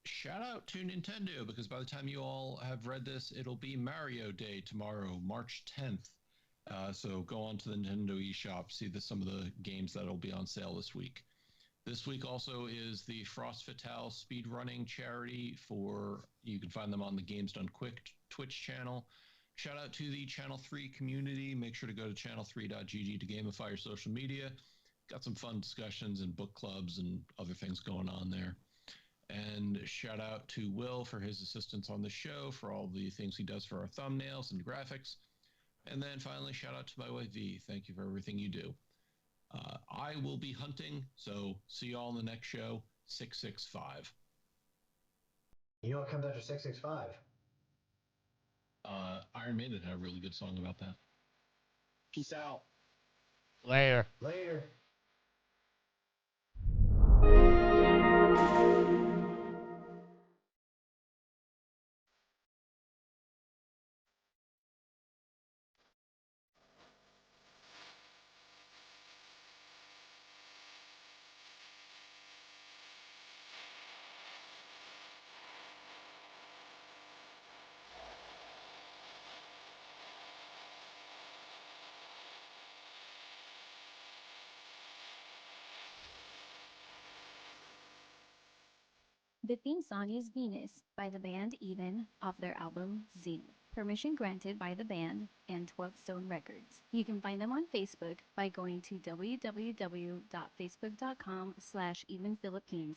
Shout out to Nintendo, because by the time you all have read this, it'll be Mario Day tomorrow, March 10th. So go on to the Nintendo eShop, see some of the games that'll be on sale this week. This week also is the Frost Fatale speedrunning charity you can find them on the Games Done Quick Twitch channel. Shout out to the Channel 3 community. Make sure to go to channel3.gg to gamify your social media. Got some fun discussions and book clubs and other things going on there. And shout out to Will for his assistance on the show, for all the things he does for our thumbnails and graphics. And then finally, shout out to my wife V. Thank you for everything you do. I will be hunting, so see you all in the next show, 665. you know what comes after 665? Iron Maiden had a really good song about that. Peace out. Later. Later. The theme song is Venus by the band Even off their album Zenith. Permission granted by the band and 12 Stone Records. You can find them on Facebook by going to www.facebook.com/evenphilippines.